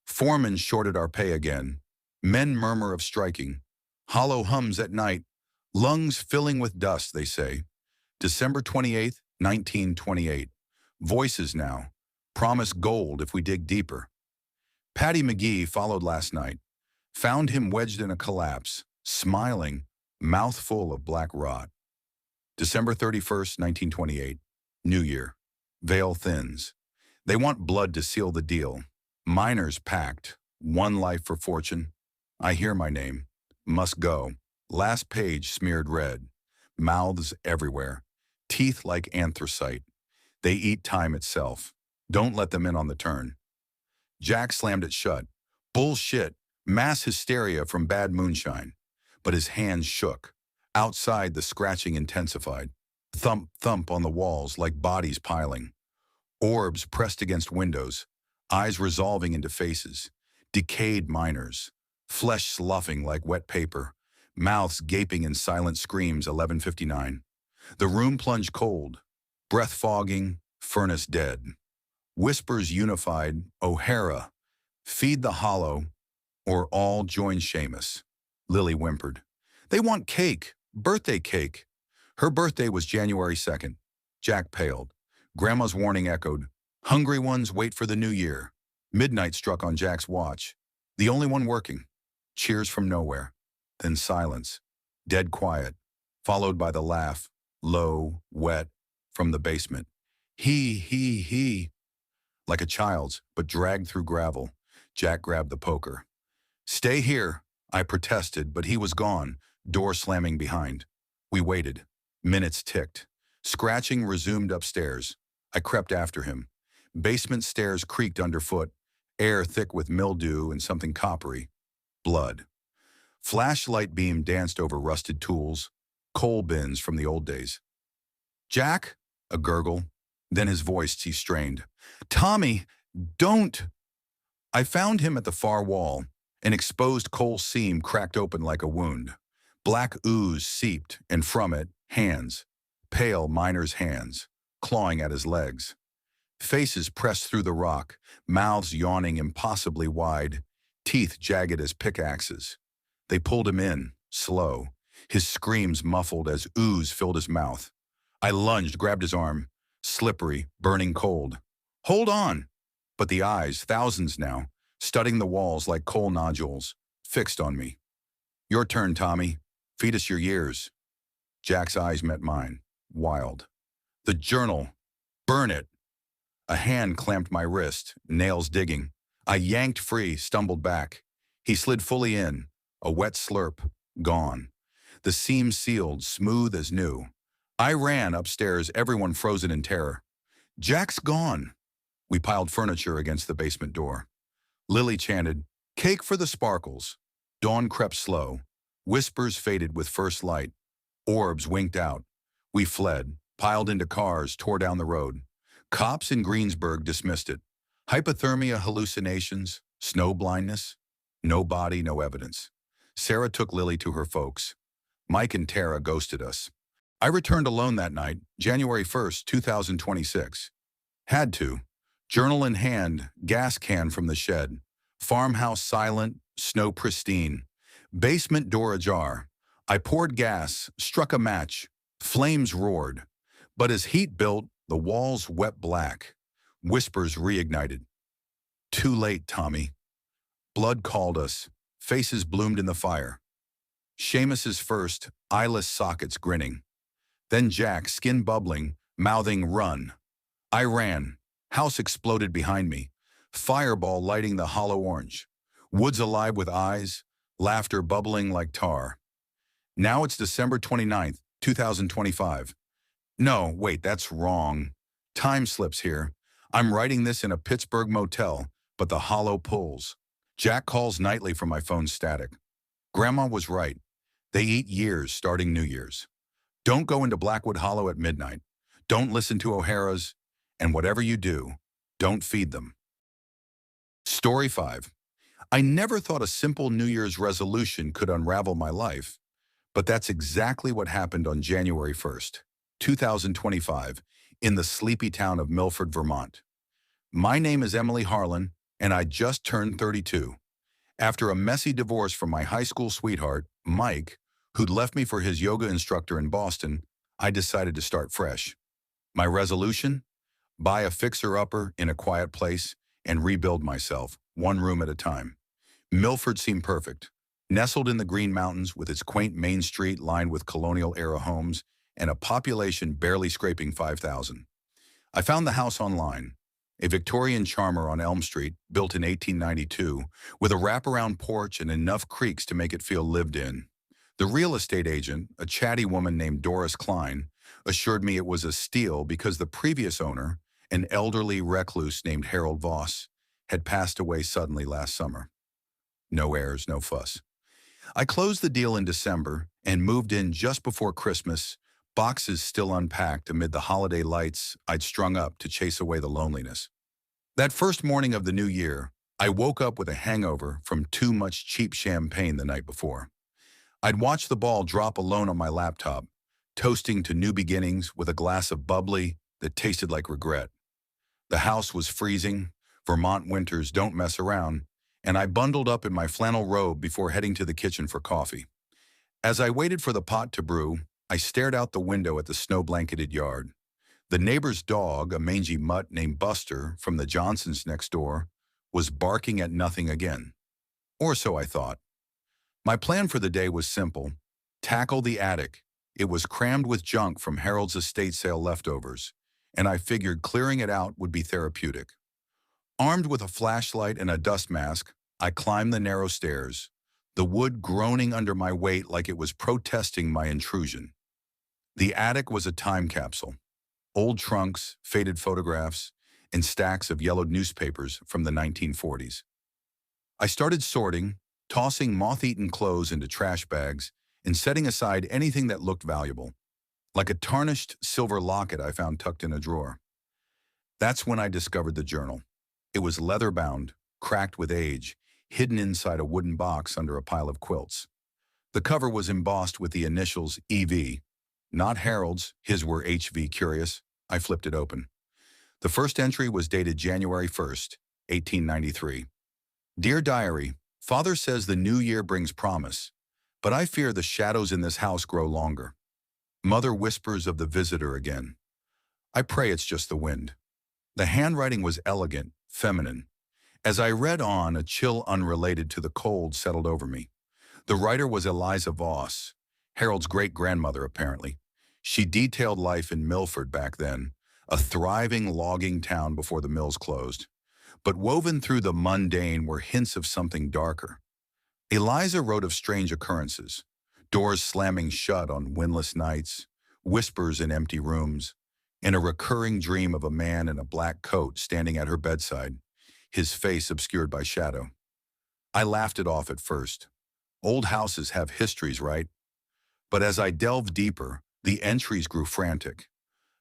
Foreman shorted our pay again. Men murmur of striking. Hollow hums at night. Lungs filling with dust, they say. December 28th, 1928. Voices now. Promise gold if we dig deeper. Patty McGee followed last night. Found him wedged in a collapse, smiling, mouth full of black rot. December 31st, 1928. New Year. Veil thins. They want blood to seal the deal. Miners packed. One life for fortune. I hear my name. Must go. Last page smeared red. Mouths everywhere. Teeth like anthracite. They eat time itself. Don't let them in on the turn. Jack slammed it shut. Bullshit. Mass hysteria from bad moonshine. But his hands shook. Outside, the scratching intensified. Thump, thump on the walls like bodies piling. Orbs pressed against windows. Eyes resolving into faces. Decayed miners. Flesh sloughing like wet paper. Mouths gaping in silent screams. 11:59. The room plunged cold. Breath fogging. Furnace dead. Whispers unified. O'Hara. Feed the hollow. Or all join Seamus. Lily whimpered. They want cake. Birthday cake. Her birthday was January 2nd. Jack paled. Grandma's warning echoed. Hungry ones wait for the new year. Midnight struck on Jack's watch. The only one working. Cheers from nowhere. Then silence. Dead quiet. Followed by the laugh. Low, wet, from the basement. He. Like a child's, but dragged through gravel. Jack grabbed the poker. Stay here, I protested, but he was gone, door slamming behind. We waited. Minutes ticked. Scratching resumed upstairs. I crept after him. Basement stairs creaked underfoot, air thick with mildew and something coppery. Blood. Flashlight beam danced over rusted tools, coal bins from the old days. Jack? A gurgle. Then his voice he strained. Tommy, don't! I found him at the far wall. An exposed coal seam cracked open like a wound. Black ooze seeped, and from it, hands. Pale miner's hands, clawing at his legs. Faces pressed through the rock, mouths yawning impossibly wide, teeth jagged as pickaxes. They pulled him in, slow, his screams muffled as ooze filled his mouth. I lunged, grabbed his arm, slippery, burning cold. Hold on! But the eyes, thousands now, studding the walls like coal nodules, fixed on me. Your turn, Tommy. Feed us your years. Jack's eyes met mine, wild. The journal. Burn it. A hand clamped my wrist, nails digging. I yanked free, stumbled back. He slid fully in, a wet slurp, gone. The seam sealed, smooth as new. I ran upstairs, everyone frozen in terror. Jack's gone. We piled furniture against the basement door. Lily chanted, Cake for the sparkles. Dawn crept slow. Whispers faded with first light. Orbs winked out. We fled, piled into cars, tore down the road. Cops in Greensburg dismissed it. Hypothermia hallucinations, snow blindness. No body, no evidence. Sarah took Lily to her folks. Mike and Tara ghosted us. I returned alone that night, January 1st, 2026. Had to. Journal in hand, gas can from the shed. Farmhouse silent, snow pristine. Basement door ajar. I poured gas, struck a match. Flames roared. But as heat built, the walls wet black. Whispers reignited. Too late, Tommy. Blood called us. Faces bloomed in the fire. Seamus's first, eyeless sockets grinning. Then Jack, skin bubbling, mouthing run. I ran. House exploded behind me. Fireball lighting the hollow orange. Woods alive with eyes, laughter bubbling like tar. Now it's December 29th, 2025. No, wait, that's wrong. Time slips here. I'm writing this in a Pittsburgh motel, but the hollow pulls. Jack calls nightly from my phone static. Grandma was right. They eat years starting New Year's. Don't go into Blackwood Hollow at midnight. Don't listen to O'Hara's. And whatever you do, don't feed them. Story 5. I never thought a simple New Year's resolution could unravel my life, but that's exactly what happened on January 1st, 2025, in the sleepy town of Milford, Vermont. My name is Emily Harlan, and I just turned 32. After a messy divorce from my high school sweetheart, Mike, who'd left me for his yoga instructor in Boston, I decided to start fresh. My resolution? Buy a fixer-upper in a quiet place and rebuild myself, one room at a time. Milford seemed perfect. Nestled in the Green Mountains with its quaint main street lined with colonial-era homes and a population barely scraping 5,000. I found the house online, a Victorian charmer on Elm Street, built in 1892, with a wraparound porch and enough creaks to make it feel lived in. The real estate agent, a chatty woman named Doris Klein, assured me it was a steal because the previous owner, an elderly recluse named Harold Voss, had passed away suddenly last summer. No heirs, no fuss. I closed the deal in December and moved in just before Christmas, boxes still unpacked amid the holiday lights I'd strung up to chase away the loneliness. That first morning of the new year, I woke up with a hangover from too much cheap champagne the night before. I'd watched the ball drop alone on my laptop, toasting to new beginnings with a glass of bubbly that tasted like regret. The house was freezing, Vermont winters don't mess around, and I bundled up in my flannel robe before heading to the kitchen for coffee. As I waited for the pot to brew, I stared out the window at the snow-blanketed yard. The neighbor's dog, a mangy mutt named Buster from the Johnsons next door, was barking at nothing again. Or so I thought. My plan for the day was simple. Tackle the attic. It was crammed with junk from Harold's estate sale leftovers, and I figured clearing it out would be therapeutic. Armed with a flashlight and a dust mask, I climbed the narrow stairs, the wood groaning under my weight like it was protesting my intrusion. The attic was a time capsule. Old trunks, faded photographs, and stacks of yellowed newspapers from the 1940s. I started sorting, tossing moth-eaten clothes into trash bags, and setting aside anything that looked valuable, like a tarnished silver locket I found tucked in a drawer. That's when I discovered the journal. It was leather-bound, cracked with age, hidden inside a wooden box under a pile of quilts. The cover was embossed with the initials EV. Not Harold's, his were HV. Curious, I flipped it open. The first entry was dated January 1st, 1893. Dear Diary, Father says the new year brings promise, but I fear the shadows in this house grow longer. Mother whispers of the visitor again. I pray it's just the wind. The handwriting was elegant, feminine. As I read on, a chill unrelated to the cold settled over me. The writer was Eliza Voss, Harold's great-grandmother apparently. She detailed life in Milford back then, a thriving logging town before the mills closed. But woven through the mundane were hints of something darker. Eliza wrote of strange occurrences, doors slamming shut on windless nights, whispers in empty rooms, and a recurring dream of a man in a black coat standing at her bedside, his face obscured by shadow. I laughed it off at first. Old houses have histories, right? But as I delved deeper, the entries grew frantic.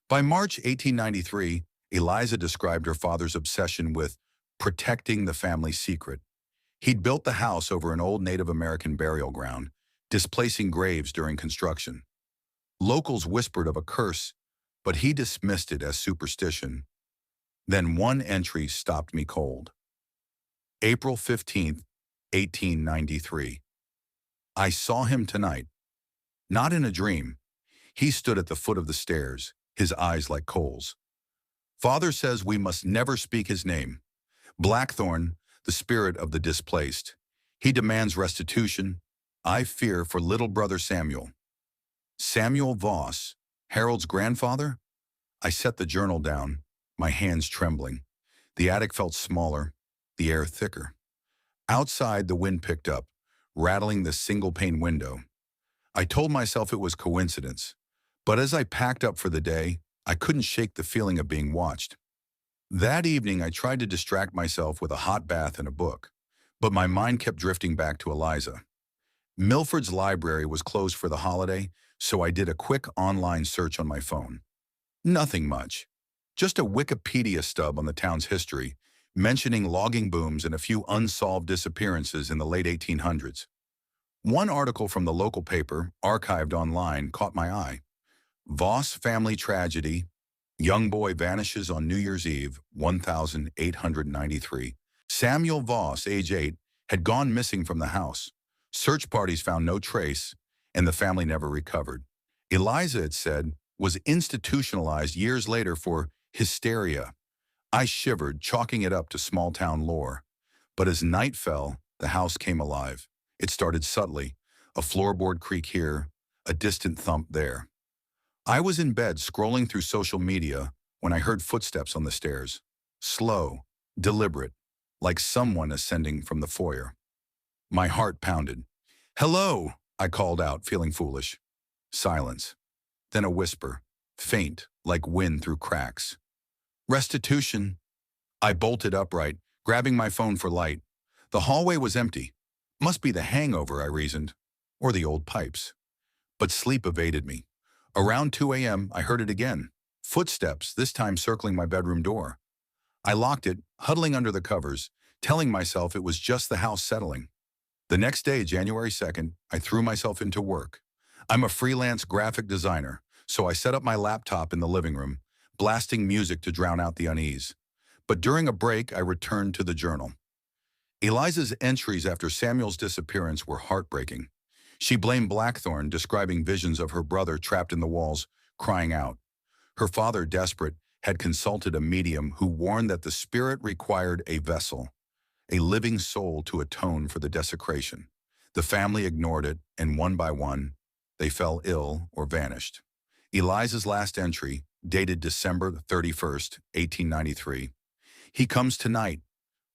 By March 1893, Eliza described her father's obsession with protecting the family secret. He'd built the house over an old Native American burial ground, displacing graves during construction. Locals whispered of a curse, but he dismissed it as superstition. Then one entry stopped me cold. April 15th, 1893. I saw him tonight. Not in a dream. He stood at the foot of the stairs, his eyes like coals. Father says we must never speak his name. Blackthorn, the spirit of the displaced. He demands restitution. I fear for little brother Samuel. Samuel Voss, Harold's grandfather? I set the journal down, my hands trembling. The attic felt smaller, the air thicker. Outside, the wind picked up, rattling the single-pane window. I told myself it was coincidence, but as I packed up for the day, I couldn't shake the feeling of being watched. That evening, I tried to distract myself with a hot bath and a book, but my mind kept drifting back to Eliza. Milford's library was closed for the holiday, so I did a quick online search on my phone. Nothing much. Just a Wikipedia stub on the town's history, mentioning logging booms and a few unsolved disappearances in the late 1800s. One article from the local paper, archived online, caught my eye. Voss family tragedy. Young boy vanishes on New Year's Eve, 1893. Samuel Voss, age 8, had gone missing from the house. Search parties found no trace, and the family never recovered. Eliza, it said, was institutionalized years later for hysteria. I shivered, chalking it up to small-town lore. But as night fell, the house came alive. It started subtly, a floorboard creak here, a distant thump there. I was in bed scrolling through social media when I heard footsteps on the stairs. Slow, deliberate, like someone ascending from the foyer. My heart pounded. "Hello," I called out, feeling foolish. Silence. Then a whisper, faint, like wind through cracks. "Restitution." I bolted upright, grabbing my phone for light. The hallway was empty. Must be the hangover, I reasoned, or the old pipes. But sleep evaded me. Around 2 a.m., I heard it again. Footsteps, this time circling my bedroom door. I locked it, huddling under the covers, telling myself it was just the house settling. The next day, January 2nd, I threw myself into work. I'm a freelance graphic designer, so I set up my laptop in the living room, blasting music to drown out the unease. But during a break, I returned to the journal. Eliza's entries after Samuel's disappearance were heartbreaking. She blamed Blackthorn, describing visions of her brother trapped in the walls, crying out. Her father, desperate, had consulted a medium who warned that the spirit required a vessel, a living soul to atone for the desecration. The family ignored it, and one by one, they fell ill or vanished. Eliza's last entry, dated December 31st, 1893. "He comes tonight.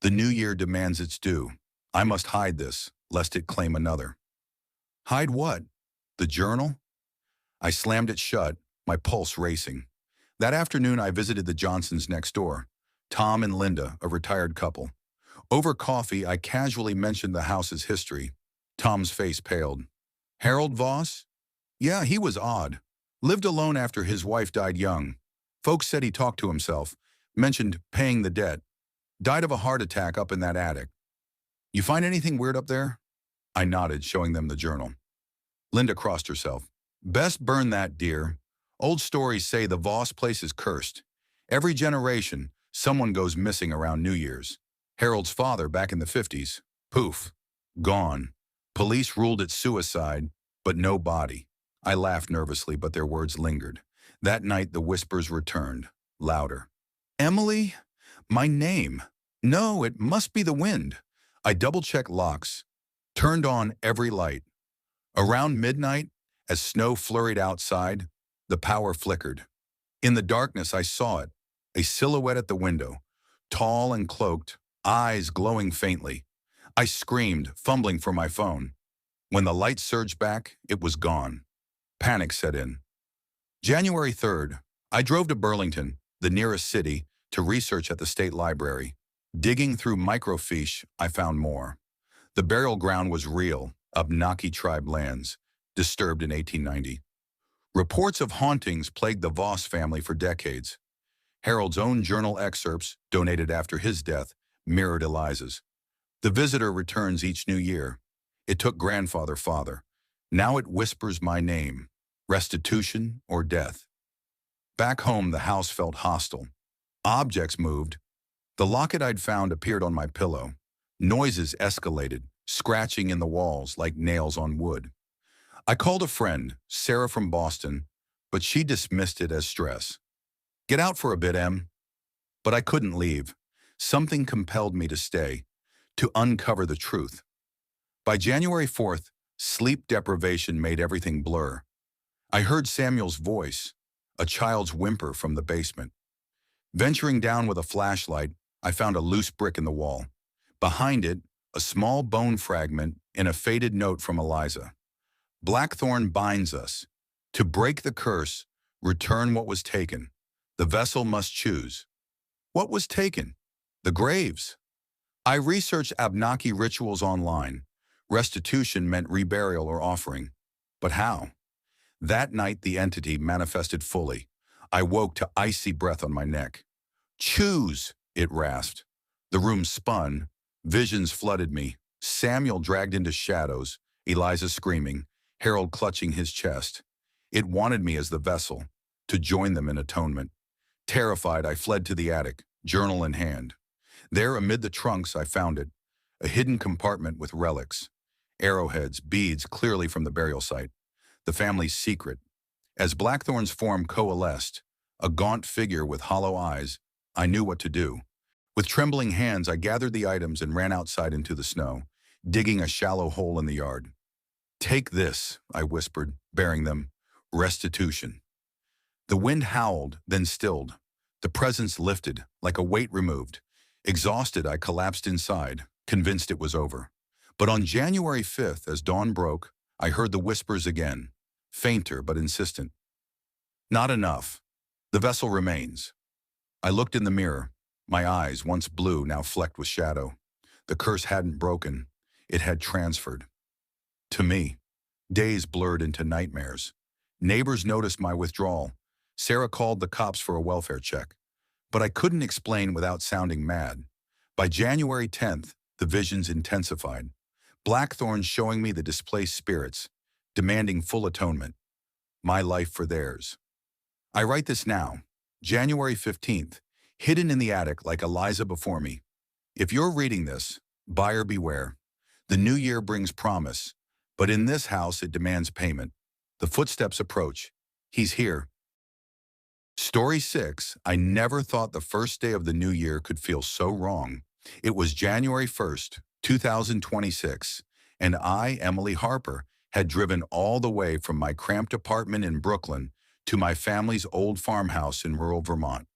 The new year demands its due. I must hide this, lest it claim another." Hide what? The journal? I slammed it shut, my pulse racing. That afternoon, I visited the Johnsons next door, Tom and Linda, a retired couple. Over coffee, I casually mentioned the house's history. Tom's face paled. "Harold Voss? Yeah, he was odd. Lived alone after his wife died young. Folks said he talked to himself, mentioned paying the debt. Died of a heart attack up in that attic. You find anything weird up there?" I nodded, showing them the journal. Linda crossed herself. "Best burn that, dear. Old stories say the Voss place is cursed. Every generation, someone goes missing around New Year's. Harold's father, back in the 50s, poof, gone. Police ruled it suicide, but no body." I laughed nervously, but their words lingered. That night, the whispers returned, louder. "Emily? My name. No, it must be the wind." I double-checked locks, turned on every light. Around midnight, as snow flurried outside, the power flickered. In the darkness, I saw it, a silhouette at the window, tall and cloaked, eyes glowing faintly. I screamed, fumbling for my phone. When the light surged back, it was gone. Panic set in. January 3rd, I drove to Burlington, the nearest city, to research at the State Library. Digging through microfiche, I found more. The burial ground was real, Abnaki tribe lands, disturbed in 1890. Reports of hauntings plagued the Voss family for decades. Harold's own journal excerpts, donated after his death, mirrored Eliza's. The visitor returns each new year. It took father. Now it whispers my name, restitution or death. Back home, the house felt hostile. Objects moved. The locket I'd found appeared on my pillow. Noises escalated, scratching in the walls like nails on wood. I called a friend, Sarah from Boston, but she dismissed it as stress. "Get out for a bit, Em." But I couldn't leave. Something compelled me to stay, to uncover the truth. By January 4th, sleep deprivation made everything blur. I heard Samuel's voice, a child's whimper from the basement. Venturing down with a flashlight, I found a loose brick in the wall. Behind it, a small bone fragment and a faded note from Eliza. "Blackthorn binds us. To break the curse, return what was taken. The vessel must choose." What was taken? The graves. I researched Abnaki rituals online. Restitution meant reburial or offering. But how? That night, the entity manifested fully. I woke to icy breath on my neck. "Choose," it rasped. The room spun. Visions flooded me. Samuel dragged into shadows, Eliza screaming, Harold clutching his chest. It wanted me as the vessel, to join them in atonement. Terrified, I fled to the attic, journal in hand. There, amid the trunks, I found it, a hidden compartment with relics. Arrowheads, beads clearly from the burial site. The family's secret. As blackthorn's form coalesced, a gaunt figure with hollow eyes, I knew what to do. With trembling hands, I gathered the items and ran outside into the snow, digging a shallow hole in the yard. "Take this," I whispered, bearing them. "Restitution." The wind howled, then stilled. The presence lifted, like a weight removed. Exhausted, I collapsed inside, convinced it was over. But on January 5th, as dawn broke, I heard the whispers again, fainter but insistent. "Not enough. The vessel remains." I looked in the mirror. My eyes, once blue, now flecked with shadow. The curse hadn't broken. It had transferred. To me, days blurred into nightmares. Neighbors noticed my withdrawal. Sarah called the cops for a welfare check. But I couldn't explain without sounding mad. By January 10th, the visions intensified. Blackthorn showing me the displaced spirits, demanding full atonement. My life for theirs. I write this now, January 15th, hidden in the attic like Eliza before me. If you're reading this, buyer beware. The new year brings promise, but in this house it demands payment. The footsteps approach. He's here. Story 6, I never thought the first day of the new year could feel so wrong. It was January 1st, 2026, and I, Emily Harper, had driven all the way from my cramped apartment in Brooklyn to my family's old farmhouse in rural Vermont.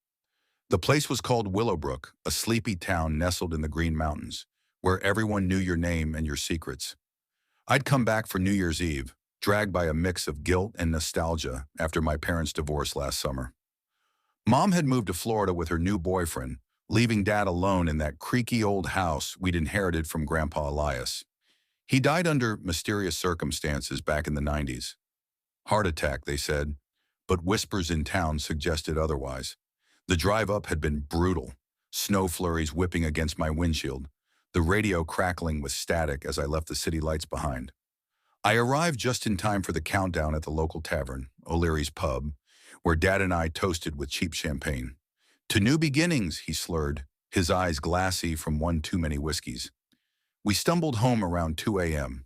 The place was called Willowbrook, a sleepy town nestled in the Green Mountains, where everyone knew your name and your secrets. I'd come back for New Year's Eve, dragged by a mix of guilt and nostalgia after my parents' divorce last summer. Mom had moved to Florida with her new boyfriend, leaving Dad alone in that creaky old house we'd inherited from Grandpa Elias. He died under mysterious circumstances back in the 90s. Heart attack, they said, but whispers in town suggested otherwise. The drive up had been brutal, snow flurries whipping against my windshield, the radio crackling with static as I left the city lights behind. I arrived just in time for the countdown at the local tavern, O'Leary's Pub, where Dad and I toasted with cheap champagne. "To new beginnings," he slurred, his eyes glassy from one too many whiskeys. We stumbled home around 2 a.m.,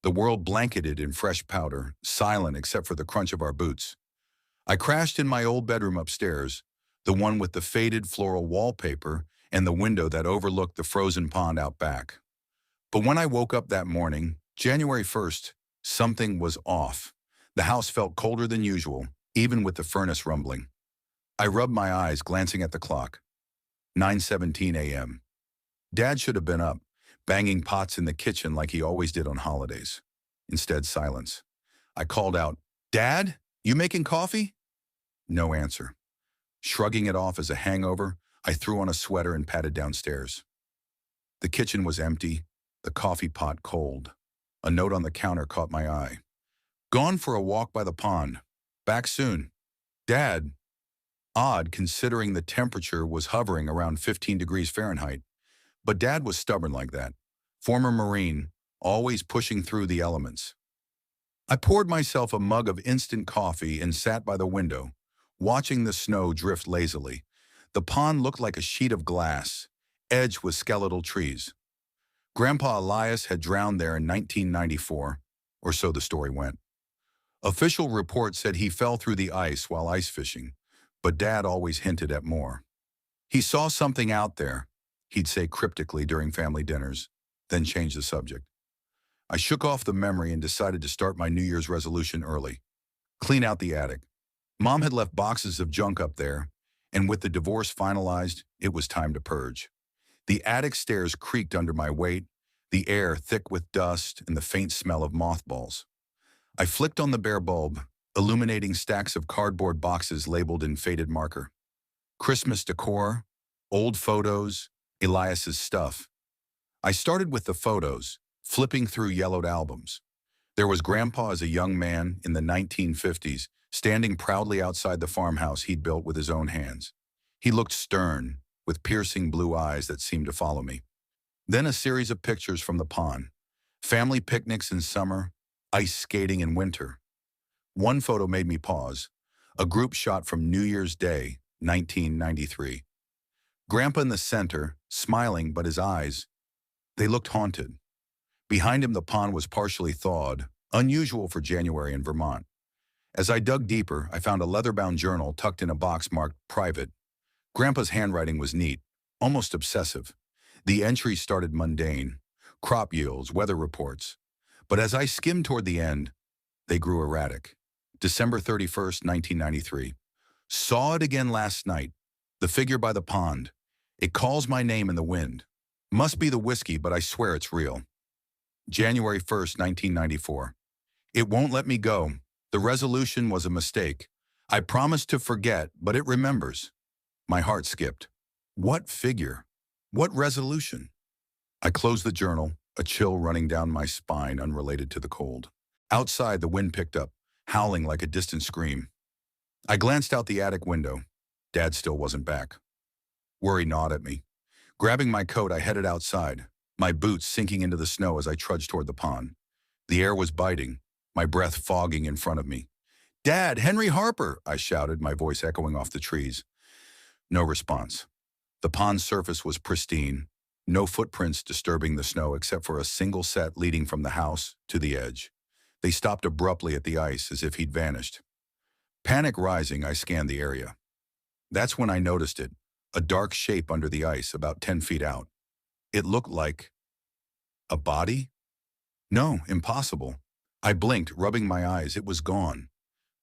the world blanketed in fresh powder, silent except for the crunch of our boots. I crashed in my old bedroom upstairs, the one with the faded floral wallpaper and the window that overlooked the frozen pond out back. But when I woke up that morning, January 1st, something was off. The house felt colder than usual, even with the furnace rumbling. I rubbed my eyes, glancing at the clock. 9:17 a.m. Dad should have been up, banging pots in the kitchen like he always did on holidays. Instead, silence. I called out, "Dad, you making coffee?" No answer. Shrugging it off as a hangover, I threw on a sweater and padded downstairs. The kitchen was empty, the coffee pot cold. A note on the counter caught my eye. "Gone for a walk by the pond. Back soon. Dad." Odd, considering the temperature was hovering around 15 degrees Fahrenheit. But Dad was stubborn like that. Former Marine, always pushing through the elements. I poured myself a mug of instant coffee and sat by the window, watching the snow drift lazily. The pond looked like a sheet of glass, edged with skeletal trees. Grandpa Elias had drowned there in 1994, or so the story went. Official reports said he fell through the ice while ice fishing, but Dad always hinted at more. He saw something out there, he'd say cryptically during family dinners, then change the subject. I shook off the memory and decided to start my New Year's resolution early. Clean out the attic. Mom had left boxes of junk up there, and with the divorce finalized, it was time to purge. The attic stairs creaked under my weight, the air thick with dust and the faint smell of mothballs. I flicked on the bare bulb, illuminating stacks of cardboard boxes labeled in faded marker. Christmas decor, old photos, Elias's stuff. I started with the photos, flipping through yellowed albums. There was Grandpa as a young man in the 1950s, standing proudly outside the farmhouse he'd built with his own hands. He looked stern, with piercing blue eyes that seemed to follow me. Then a series of pictures from the pond. Family picnics in summer, ice skating in winter. One photo made me pause, a group shot from New Year's Day, 1993. Grandpa in the center, smiling, but his eyes, they looked haunted. Behind him, the pond was partially thawed, unusual for January in Vermont. As I dug deeper, I found a leather-bound journal tucked in a box marked Private. Grandpa's handwriting was neat, almost obsessive. The entries started mundane, crop yields, weather reports. But as I skimmed toward the end, they grew erratic. December 31st, 1993. Saw it again last night. The figure by the pond. It calls my name in the wind. Must be the whiskey, but I swear it's real. January 1st, 1994. It won't let me go. The resolution was a mistake. I promised to forget, but it remembers. My heart skipped. What figure? What resolution? I closed the journal, a chill running down my spine unrelated to the cold. Outside, the wind picked up, howling like a distant scream. I glanced out the attic window. Dad still wasn't back. Worry gnawed at me. Grabbing my coat, I headed outside, my boots sinking into the snow as I trudged toward the pond. The air was biting, my breath fogging in front of me. "Dad, Henry Harper!" I shouted, my voice echoing off the trees. No response. The pond's surface was pristine, no footprints disturbing the snow except for a single set leading from the house to the edge. They stopped abruptly at the ice as if he'd vanished. Panic rising, I scanned the area. That's when I noticed it, a dark shape under the ice about 10 feet out. It looked like a body? No, impossible. I blinked, rubbing my eyes. It was gone.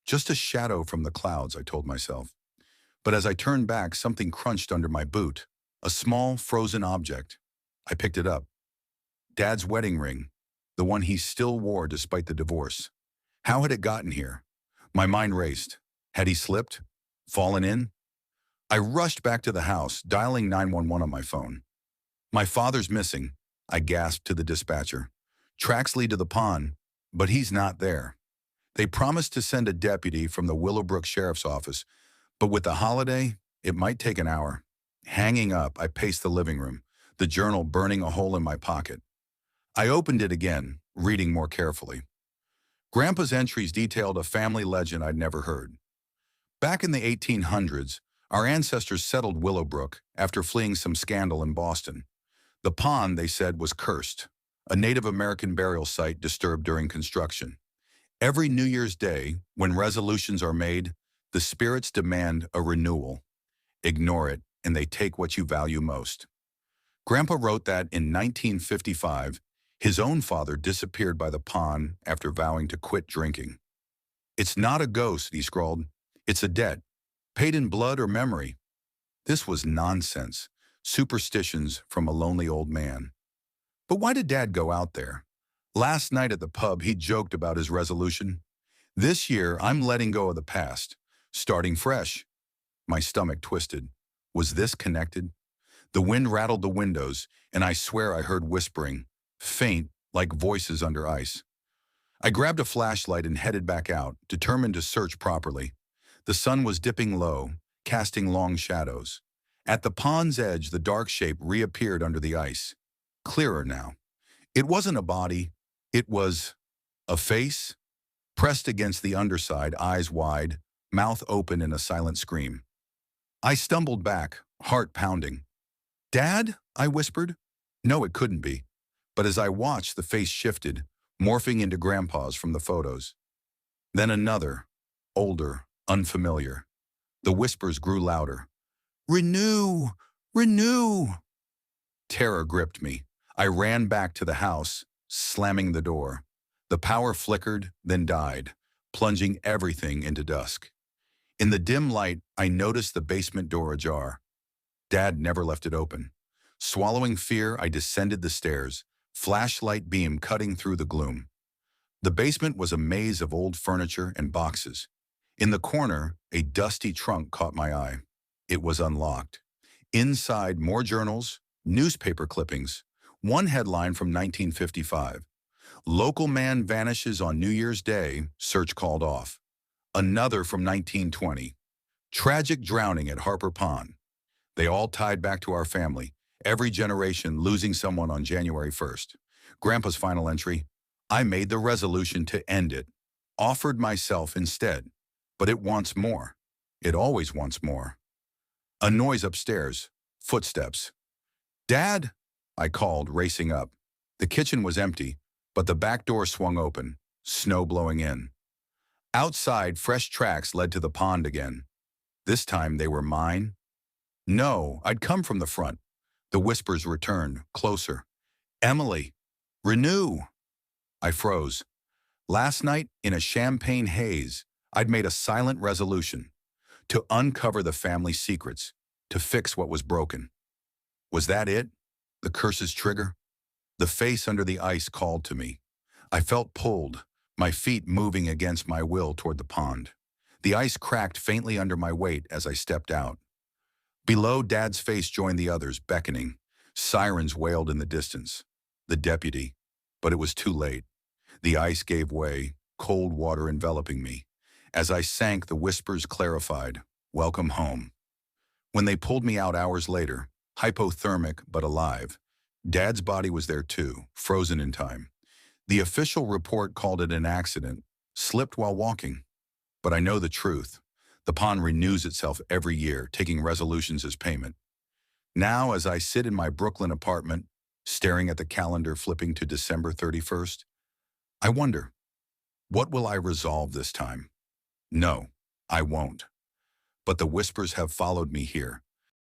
Just a shadow from the clouds, I told myself. But as I turned back, something crunched under my boot. A small, frozen object. I picked it up. Dad's wedding ring, the one he still wore despite the divorce. How had it gotten here? My mind raced. Had he slipped? Fallen in? I rushed back to the house, dialing 911 on my phone. "My father's missing," I gasped to the dispatcher. "Tracks lead to the pond, but he's not there." They promised to send a deputy from the Willowbrook Sheriff's Office, but with the holiday, it might take an hour. Hanging up, I paced the living room, the journal burning a hole in my pocket. I opened it again, reading more carefully. Grandpa's entries detailed a family legend I'd never heard. Back in the 1800s, our ancestors settled Willowbrook after fleeing some scandal in Boston. The pond, they said, was cursed, a Native American burial site disturbed during construction. Every New Year's Day, when resolutions are made, the spirits demand a renewal. Ignore it, and they take what you value most. Grandpa wrote that in 1955, his own father disappeared by the pond after vowing to quit drinking. "It's not a ghost," he scrawled. "It's a debt, paid in blood or memory." This was nonsense, superstitions from a lonely old man. But why did Dad go out there? Last night at the pub, he joked about his resolution. "This year, I'm letting go of the past, starting fresh." My stomach twisted. Was this connected? The wind rattled the windows, and I swear I heard whispering, faint, like voices under ice. I grabbed a flashlight and headed back out, determined to search properly. The sun was dipping low, casting long shadows. At the pond's edge, the dark shape reappeared under the ice. Clearer now. It wasn't a body. It was a face, pressed against the underside, eyes wide, mouth open in a silent scream. I stumbled back, heart pounding. "Dad?" I whispered. No, it couldn't be. But as I watched, the face shifted, morphing into Grandpa's from the photos. Then another, older, unfamiliar. The whispers grew louder. "Renew! Renew!" Terror gripped me. I ran back to the house, slamming the door. The power flickered, then died, plunging everything into dusk. In the dim light, I noticed the basement door ajar. Dad never left it open. Swallowing fear, I descended the stairs, flashlight beam cutting through the gloom. The basement was a maze of old furniture and boxes. In the corner, a dusty trunk caught my eye. It was unlocked. Inside, more journals, newspaper clippings. One headline from 1955. "Local man vanishes on New Year's Day, search called off." Another from 1920. "Tragic drowning at Harper Pond." They all tied back to our family, every generation losing someone on January 1st. Grandpa's final entry: "I made the resolution to end it. Offered myself instead. But it wants more. It always wants more." A noise upstairs. Footsteps. "Dad!" I called, racing up. The kitchen was empty, but the back door swung open, snow blowing in. Outside, fresh tracks led to the pond again. This time they were mine. No, I'd come from the front. The whispers returned, closer. Emily! Renew! I froze. Last night, in a champagne haze, I'd made a silent resolution to uncover the family secrets, to fix what was broken. Was that it? The curse's trigger? The face under the ice called to me. I felt pulled, my feet moving against my will toward the pond. The ice cracked faintly under my weight as I stepped out. Below, Dad's face joined the others, beckoning. Sirens wailed in the distance. The deputy. But it was too late. The ice gave way, cold water enveloping me. As I sank, the whispers clarified. Welcome home. When they pulled me out hours later, hypothermic but alive, Dad's body was there too, frozen in time. The official report called it an accident, slipped while walking. But I know the truth. The pond renews itself every year, taking resolutions as payment. Now, as I sit in my Brooklyn apartment, staring at the calendar flipping to December 31st, I wonder, what will I resolve this time? No, I won't. But the whispers have followed me here,